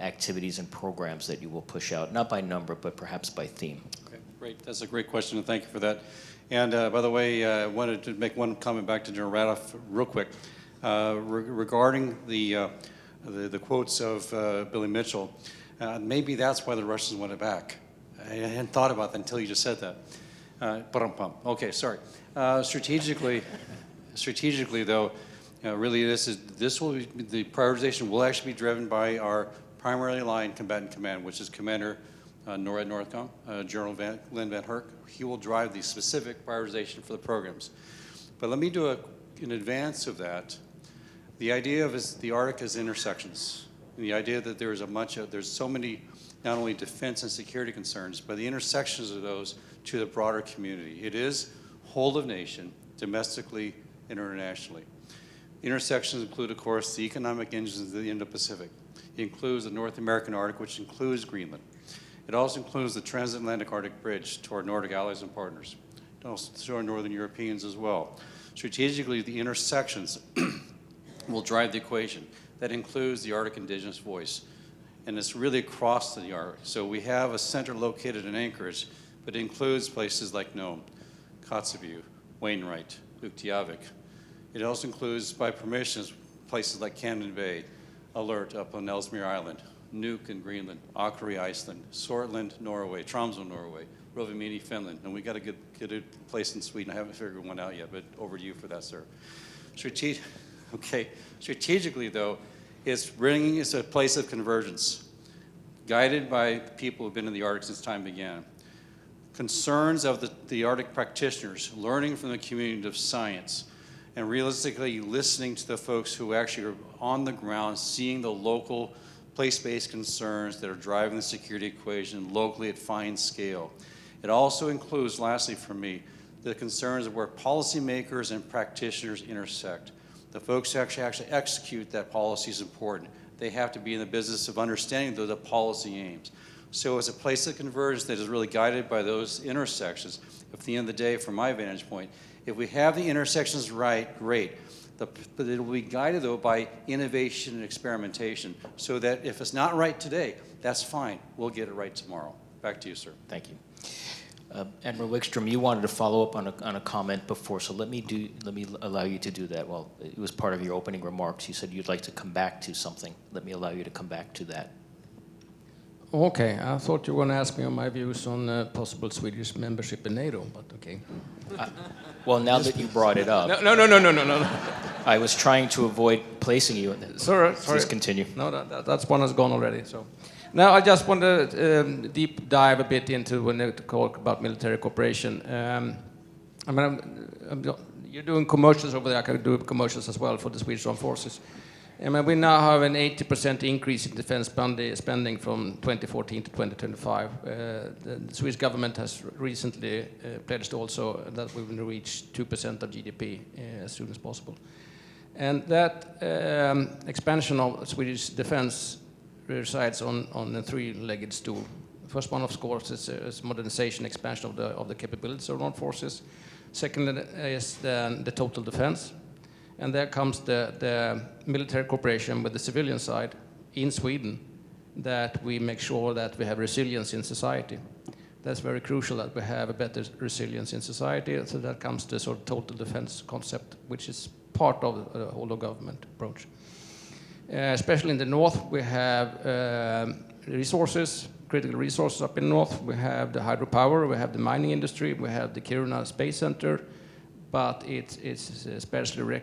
activities and programs that you will push out, not by number, but perhaps by theme? Okay, great. That's a great question, and thank you for that. And by the way, I wanted to make one comment back to General Radoff real quick. Regarding the quotes of Billy Mitchell, maybe that's why the Russians want it back. I hadn't thought about that until you just said that. Okay, sorry. Strategically, though, really this will be, the prioritization will actually be driven by our primary line combatant command, which is Commander NORAD Northcom, General Glenn Van Herk. He will drive the specific prioritization for the programs. But let me do in advance of that, the idea of the Arctic as intersections. The idea that there's so many not only defense and security concerns, but the intersections of those to the broader community. It is whole of nation, domestically and internationally. Intersections include, of course, the economic engines of the Indo-Pacific. It includes the North American Arctic, which includes Greenland. It also includes the transatlantic Arctic bridge to our Nordic allies and partners, and also to our Northern Europeans as well. Strategically, the intersections will drive the equation. That includes the Arctic indigenous voice. And it's really across the Arctic. So we have a center located in Anchorage, but it includes places like Nome, Kotzebue, Wainwright, Uktiavik. It also includes, by permissions, places like Camden Bay, Alert up on Ellesmere Island, Nuuk in Greenland, Åkeri, Iceland, Sortland, Norway, Tromsø, Norway, Rovaniemi, Finland, and we got a good place in Sweden. I haven't figured one out yet, but over to you for that, sir. Strategically, though, it's a place of convergence, guided by people who've been in the Arctic since time began. Concerns of the Arctic practitioners, learning from the community of science, and realistically listening to the folks who actually are on the ground, seeing the local place-based concerns that are driving the security equation locally at fine scale. It also includes, lastly for me, the concerns of where policymakers and practitioners intersect. The folks who actually execute that policy is important. They have to be in the business of understanding the policy aims. So it's a place of convergence that is really guided by those intersections. At the end of the day, from my vantage point, if we have the intersections right, great. But it will be guided, though, by innovation and experimentation, so that if it's not right today, that's fine. We'll get it right tomorrow. Back to you, sir. Thank you. Admiral Wickstrom, you wanted to follow up on a comment before, so let me allow you to do that. Well, it was part of your opening remarks. You said you'd like to come back to something. Let me allow you to come back to that. Okay, I thought you were going to ask me on my views on possible Swedish membership in NATO, but okay. Well, now that you brought it up. No. I was trying to avoid placing you in this. Sorry. Please continue. No, that's one has gone already. So now I just want to deep dive a bit into when they talk about military cooperation. I mean, you're doing commercials over there. I can do commercials as well for the Swedish Armed Forces. I mean, we now have an 80% increase in defense spending from 2014 to 2025. The Swedish government has recently pledged also that we will reach 2% of GDP as soon as possible. And that expansion of Swedish defense resides on a three-legged stool. The first one, of course, is modernization, expansion of the capabilities of armed forces. Second is the total defense. And there comes the military cooperation with the civilian side in Sweden, that we make sure that we have resilience in society. That's very crucial, that we have a better resilience in society. So that comes the sort of total defense concept, which is part of the whole of government approach. Especially in the north, we have resources, critical resources up in the north. We have the hydropower, we have the mining industry, we have the Kiruna Space Center, but it's sparsely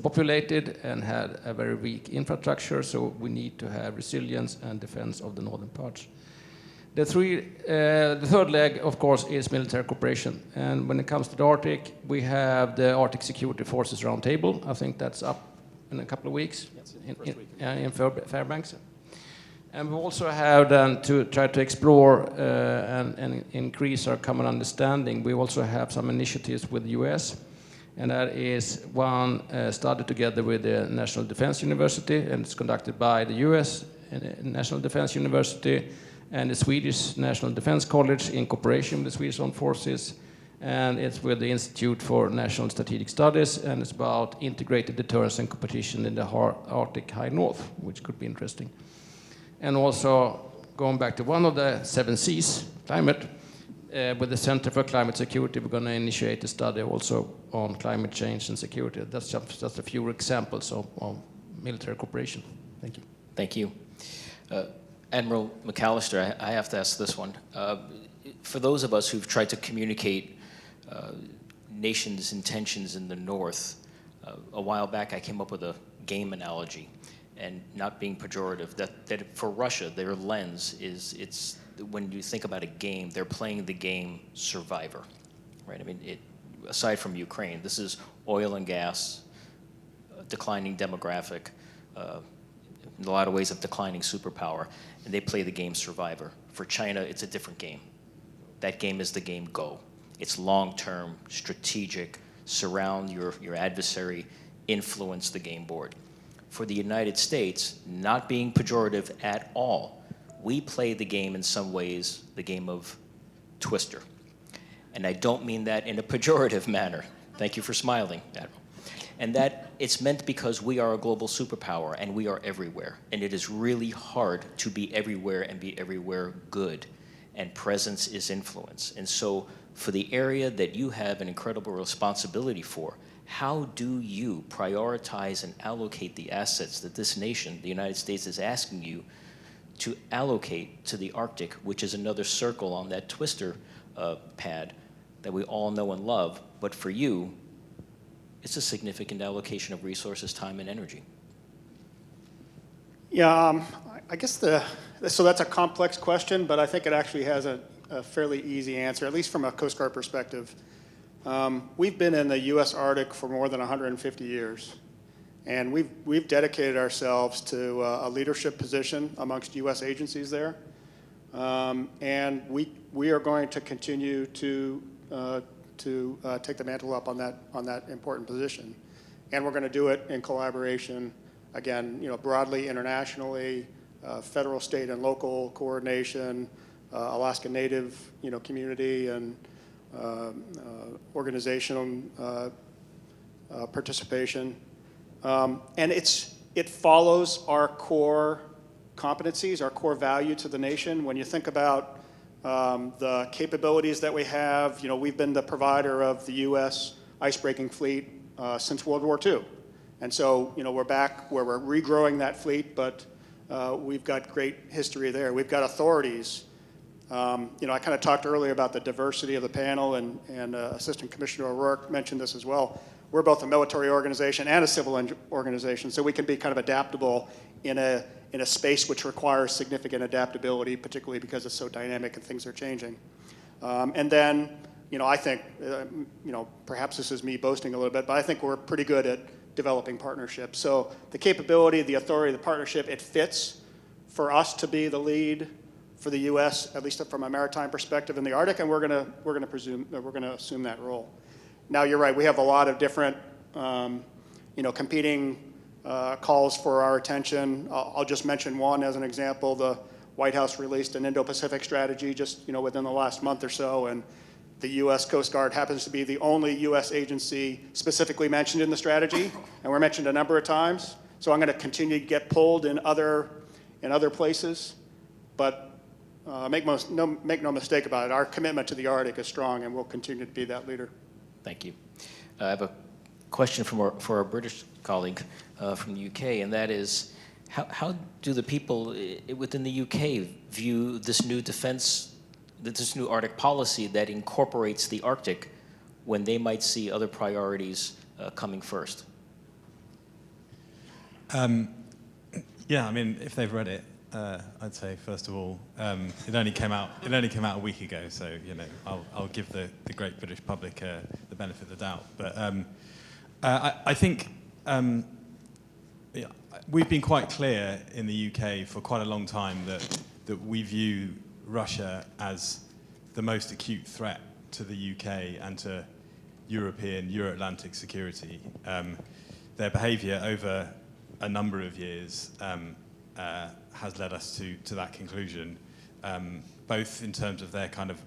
populated and had a very weak infrastructure, so we need to have resilience and defense of the northern parts. The third leg, of course, is military cooperation. And when it comes to the Arctic, we have the Arctic Security Forces Roundtable. I think that's up in a couple of weeks in Fairbanks. And we also have then to try to explore and increase our common understanding. We also have some initiatives with the US, and that is one started together with the National Defense University, and it's conducted by the US National Defense University and the Swedish National Defense College in cooperation with the Swedish Armed Forces. And it's with the Institute for National Strategic Studies, and it's about integrated deterrence and competition in the Arctic High North, which could be interesting. And also, going back to one of the 7 Cs, climate, with the Center for Climate Security, we're going to initiate a study also on climate change and security. That's just a few examples of military cooperation. Thank you. Thank you. Admiral McAllister, I have to ask this one. For those of us who've tried to communicate nations' intentions in the North, a while back I came up with a game analogy. And not being pejorative, that for Russia, their lens is, it's when you think about a game, they're playing the game Survivor, right? I mean, aside from Ukraine, this is oil and gas, declining demographic, in a lot of ways of declining superpower, and they play the game Survivor. For China, it's a different game. That game is the game Go. It's long-term, strategic, surround your adversary, influence the game board. For the United States, not being pejorative at all, we play the game in some ways, the game of Twister. And I don't mean that in a pejorative manner. Thank you for smiling, Admiral. And that it's meant because we are a global superpower and we are everywhere. And it is really hard to be everywhere and be everywhere good. And presence is influence. And so for the area that you have an incredible responsibility for, how do you prioritize and allocate the assets that this nation, the United States, is asking you to allocate to the Arctic, which is another circle on that twister pad that we all know and love, but for you, it's a significant allocation of resources, time, and energy? Yeah, I guess so that's a complex question, but I think it actually has a fairly easy answer, at least from a Coast Guard perspective. We've been in the U.S. Arctic for more than 150 years, and we've dedicated ourselves to a leadership position amongst U.S. agencies there, and we are going to continue to take the mantle up on that important position, and we're going to do it in collaboration, again, broadly internationally, federal, state, and local coordination, Alaska Native, community, and organizational participation, and it follows our core competencies, our core value to the nation. When you think about the capabilities that we have, we've been the provider of the U.S. icebreaking fleet since World War II, and so we're back where we're regrowing that fleet, but we've got great history there. We've got authorities. I kind of talked earlier about the diversity of the panel, and Assistant Commissioner O'Rourke mentioned this as well. we're both a military organization and a civil organization, so we can be kind of adaptable in a space which requires significant adaptability, particularly because it's so dynamic and things are changing. And then, I think, perhaps this is me boasting a little bit, but I think we're pretty good at developing partnerships. So the capability, the authority, the partnership, it fits for us to be the lead for the U.S., at least from a maritime perspective in the Arctic, and we're going to assume that role. Now, you're right. We have a lot of different, competing calls for our attention. I'll just mention one as an example. The White House released an Indo-Pacific strategy just within the last month or so, and the U.S. Coast Guard happens to be the only U.S. agency specifically mentioned in the strategy, and we're mentioned a number of times. So I'm going to continue to get pulled in other places, but make no mistake about it. Our commitment to the Arctic is strong, and we'll continue to be that leader. Thank you. I have a question for our British colleague from the UK, and that is, how do the people within the UK view this new this new Arctic policy that incorporates the Arctic when they might see other priorities coming first? Yeah, I mean, if they've read it, I'd say first of all, it only came out a week ago, so I'll give the great British public the benefit of the doubt. But I think we've been quite clear in the UK for quite a long time that we view Russia as the most acute threat to the UK and to European, Euro-Atlantic security. Their behaviour over a number of years has led us to that conclusion, both in terms of their kind of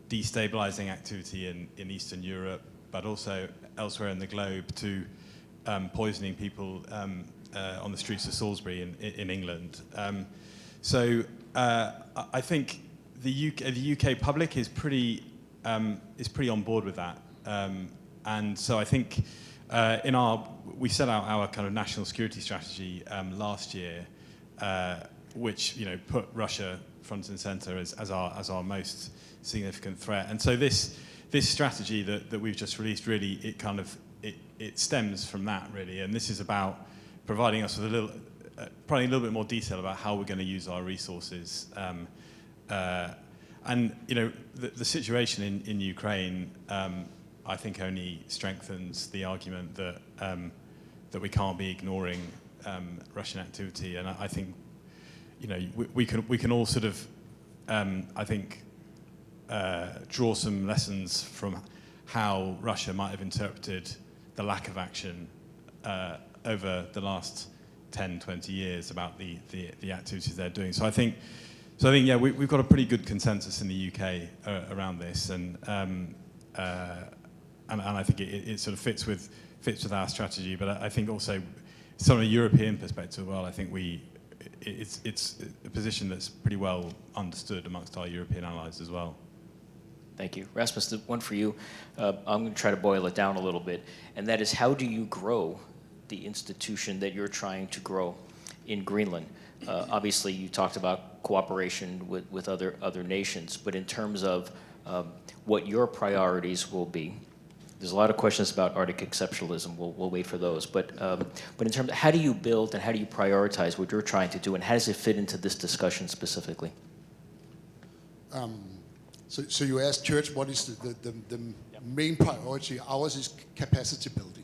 destabilizing activity in Eastern Europe, but also elsewhere in the globe, to poisoning people on the streets of Salisbury in England. So I think the UK public is pretty on board with that, and so I think we set out our kind of national security strategy last year, which put Russia front and center as our most significant threat. And so this strategy that we've just released, really, it stems from that, really. And this is about providing us with probably a little bit more detail about how we're going to use our resources. And the situation in Ukraine, I think, only strengthens the argument that we can't be ignoring Russian activity. And I think we can all sort of I think draw some lessons from how Russia might have interpreted the lack of action over the last 10, 20 years about the activities they're doing. So I think yeah, we've got a pretty good consensus in the UK around this, and I think it sort of fits with our strategy. But I think also, from a European perspective, well, I think it's a position that's pretty well understood amongst our European allies as well. Thank you. Rasmus, the one for you. I'm going to try to boil it down a little bit, and that is, how do you grow the institution that you're trying to grow in Greenland? Obviously, you talked about cooperation with other nations, but in terms of what your priorities will be, there's a lot of questions about Arctic exceptionalism. We'll wait for those. But in terms of how do you build and how do you prioritize what you're trying to do, and how does it fit into this discussion specifically? So you asked, Church, what is the main priority? Ours is capacity building.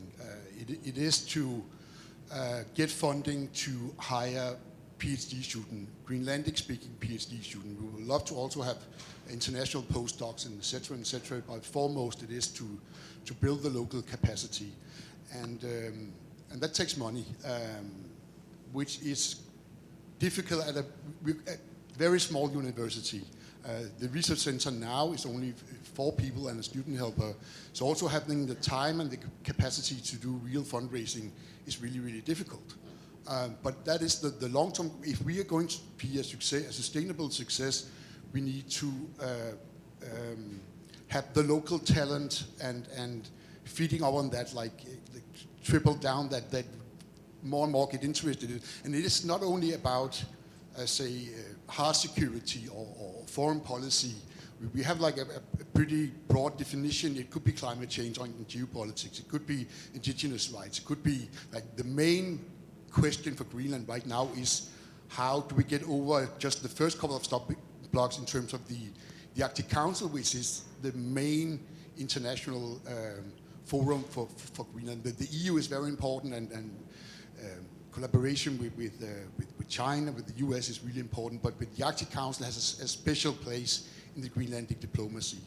It is to get funding to hire PhD student, Greenlandic-speaking PhD student. We would love to also have international postdocs and et cetera, but foremost it is to build the local capacity. And that takes money, which is difficult at a very small university. The research center now is only 4 people and a student helper. So also having the time and the capacity to do real fundraising is really, really difficult. But that is the long term. If we are going to be a sustainable success, we need to have the local talent and feeding up on that, like triple down that more and more get interested in. And it is not only about, hard security or foreign policy we have like a pretty broad definition. It could be climate change on geopolitics. It could be indigenous rights. It could be like the main question for Greenland right now is how do we get over just the first couple of stop blocks in terms of the Arctic Council, which is the main international forum for Greenland. The EU is very important, and collaboration with China, with the US is really important, but the Arctic Council has a special place in the Greenlandic diplomacy.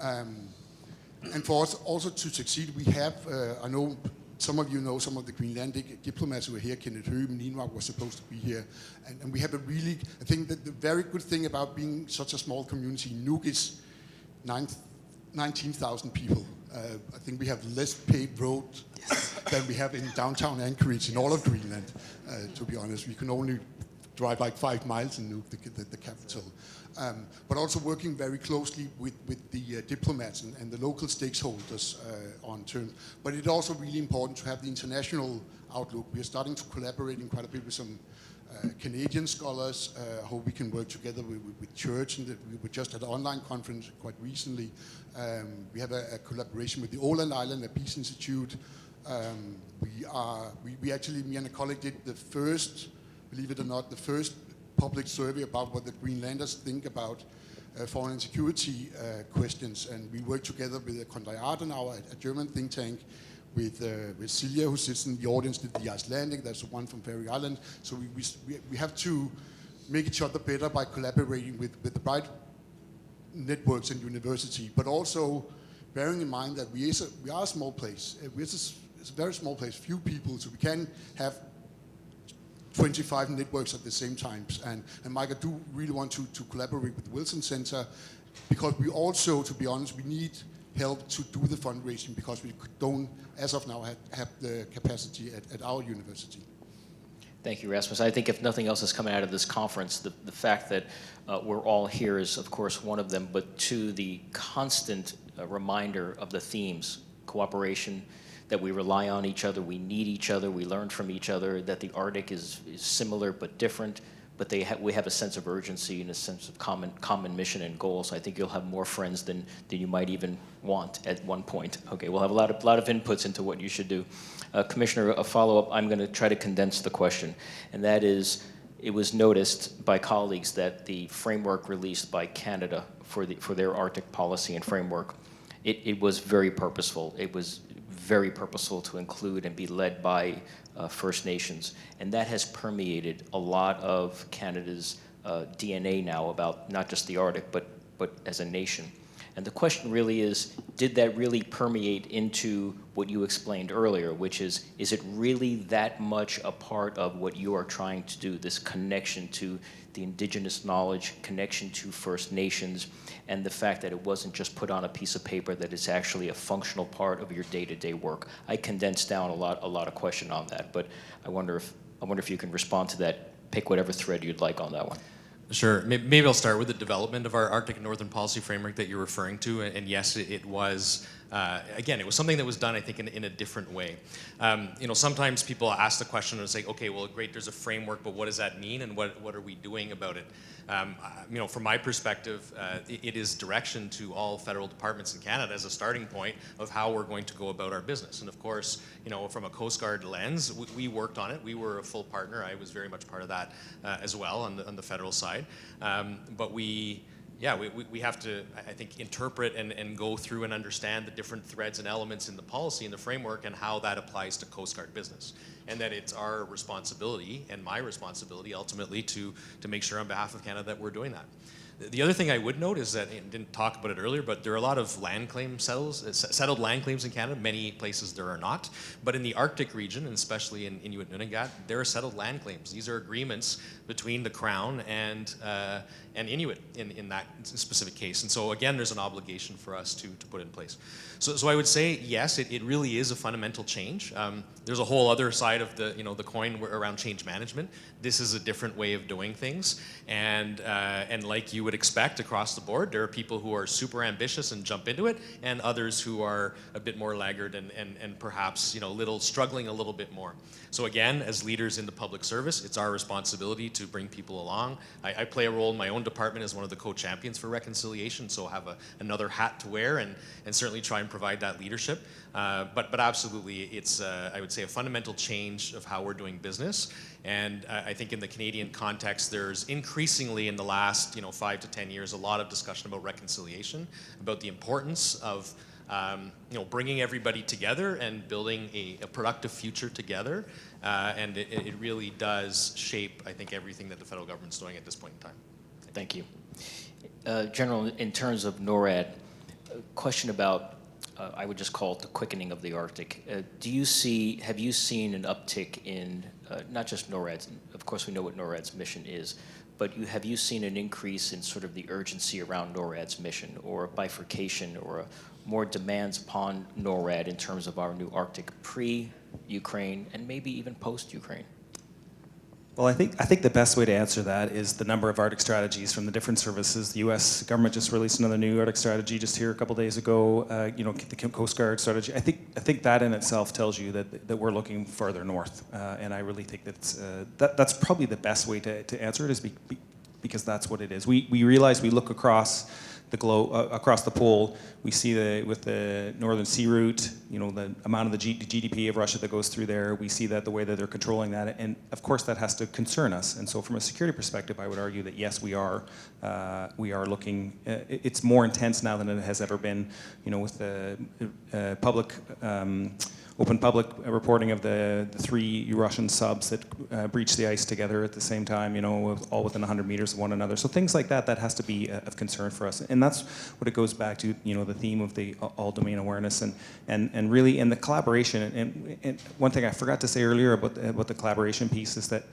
And for us also to succeed, we have, I know some of you know some of the Greenlandic diplomats who are here. Kenneth Høgh, Ninwak was supposed to be here. And we have a really, I think that the very good thing about being such a small community, Nuuk is 19,000 people. I think we have less paved roads than we have in downtown Anchorage in all of Greenland, to be honest. We can only drive like 5 miles in Nuuk, the capital. But also working very closely with the diplomats and the local stakeholders on terms. But it's also really important to have the international outlook. We are starting to collaborate in quite a bit with some Canadian scholars, how we can work together with church, and we were just at an online conference quite recently. We have a collaboration with the Åland Island Peace Institute. We actually, me and a colleague did the first, believe it or not, the first public survey about what the Greenlanders think about foreign and security questions, and we work together with Konrad Adenauer, a German think tank, with Silja, who sits in the audience, did the Icelandic, there's one from Faroe Island. So we have to make each other better by collaborating with the bright networks and university, but also bearing in mind that we are a small place. It's a very small place, few people, so we can have 25 networks at the same time. And Mike, I do really want to collaborate with the Wilson Center, because we also, to be honest, we need help to do the fundraising, because we don't, as of now, have the capacity at our university. Thank you, Rasmus. I think if nothing else is coming out of this conference, the fact that we're all here is, of course, one of them, but two, the constant reminder of the themes: cooperation, that we rely on each other, we need each other, we learn from each other, that the Arctic is similar but different, but we have a sense of urgency and a sense of common mission and goals. I think you'll have more friends than you might even want at one point. Okay, we'll have a lot of inputs into what you should do. Commissioner, a follow-up, I'm going to try to condense the question, and that is, it was noticed by colleagues that the framework released by Canada for their Arctic policy and framework, it was very purposeful. It was very purposeful to include and be led by First Nations, and that has permeated a lot of Canada's DNA now about not just the Arctic, but as a nation. And the question really is, did that really permeate into what you explained earlier, which is it really that much a part of what you are trying to do, this connection to the indigenous knowledge, connection to First Nations, and the fact that it wasn't just put on a piece of paper, that it's actually a functional part of your day-to-day work? I condensed down a lot of question on that, but I wonder if you can respond to that. Pick whatever thread you'd like on that one. Sure. Maybe I'll start with the development of our Arctic and Northern Policy Framework that you're referring to. And yes, it was, again, it was something that was done, I think, in a different way. Sometimes people ask the question and say, okay, well, great, there's a framework, but what does that mean, and what are we doing about it? From my perspective, it is direction to all federal departments in Canada as a starting point of how we're going to go about our business. And of course, from a Coast Guard lens, we worked on it. We were a full partner. I was very much part of that as well on the federal side. But we have to, I think, interpret and go through and understand the different threads and elements in the policy and the framework and how that applies to Coast Guard business. And that it's our responsibility and my responsibility ultimately to make sure on behalf of Canada that we're doing that. The other thing I would note is that, I didn't talk about it earlier, but there are a lot of land claim settled land claims in Canada. Many places there are not. But in the Arctic region, and especially in Inuit Nunavut, there are settled land claims. These are agreements between the Crown and Inuit in that specific case. And so again, there's an obligation for us to put in place. So I would say, yes, it really is a fundamental change. There's a whole other side of the coin around change management. This is a different way of doing things. And like you would expect across the board. There are people who are super ambitious and jump into it, and others who are a bit more laggard and perhaps struggling a little bit more. So again, as leaders in the public service, it's our responsibility to bring people along. I play a role in my own department as one of the co-champions for reconciliation, so have another hat to wear and certainly try and provide that leadership. But absolutely, it's, I would say, a fundamental change of how we're doing business. And I think in the Canadian context, there's increasingly in the last 5 to 10 years, a lot of discussion about reconciliation, about the importance of bringing everybody together and building a productive future together. And it really does shape, I think, everything that the federal government's doing at this point in time. Thank you. General, in terms of NORAD, a question about, I would just call it the quickening of the Arctic. Have you seen an uptick in, not just NORAD's, of course we know what NORAD's mission is, but have you seen an increase in sort of the urgency around NORAD's mission, or a bifurcation, or more demands upon NORAD in terms of our new Arctic pre-Ukraine and maybe even post-Ukraine? Well, I think the best way to answer that is the number of Arctic strategies from the different services. The U.S. government just released another new Arctic strategy just here a couple days ago. The Coast Guard strategy. I think that in itself tells you that we're looking further north, and I really think that's probably the best way to answer it, is because that's what it is. We realize, we look across the globe, across the pole, we see with the Northern Sea Route, the amount of the GDP of Russia that goes through there. We see that the way that they're controlling that, and of course that has to concern us. And so, from a security perspective, I would argue that yes, we are looking. It's more intense now than it has ever been. With the open public reporting of the 3 Russian subs that breached the ice together at the same time, all within 100 meters of one another. So things like that has to be of concern for us. And that's what it goes back to, the theme of the all domain awareness and really in the collaboration. And one thing I forgot to say earlier about the collaboration piece is that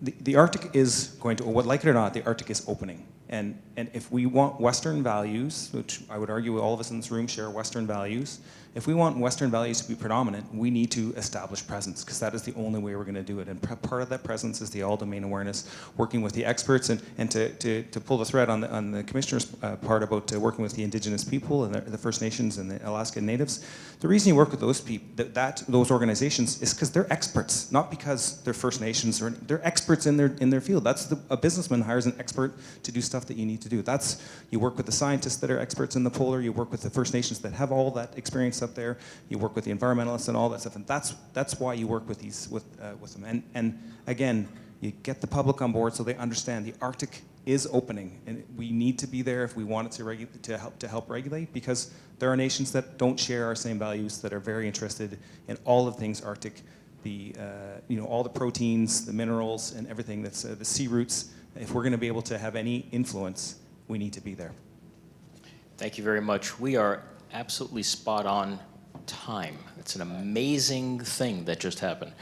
the Arctic is going to, like it or not, the Arctic is opening. And if we want Western values, which I would argue all of us in this room share Western values, if we want Western values to be predominant, we need to establish presence, because that is the only way we're going to do it. And part of that presence is the all-domain awareness, working with the experts, and to pull the thread on the commissioner's part about working with the Indigenous people and the First Nations and the Alaskan Natives. The reason you work with those people, those organizations, is because they're experts, not because they're First Nations, or they're experts in their field. That's a businessman hires an expert to do stuff that you need to do. You work with the scientists that are experts in the polar, you work with the First Nations that have all that experience up there, you work with the environmentalists and all that stuff, and that's why you work with them. And again, you get the public on board so they understand the Arctic is opening, and we need to be there if we want it to help regulate, because there are nations that don't share our same values, that are very interested in all of things Arctic, all the proteins, the minerals, and everything that's the sea roots. If we're going to be able to have any influence, we need to be there. Thank you very much. We are absolutely spot on time. It's an amazing thing that just happened.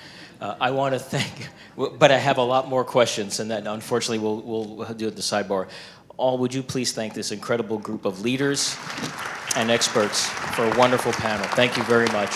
I want to thank, but I have a lot more questions, and that unfortunately we'll do it in the sidebar. Would you please thank this incredible group of leaders and experts for a wonderful panel. Thank you very much.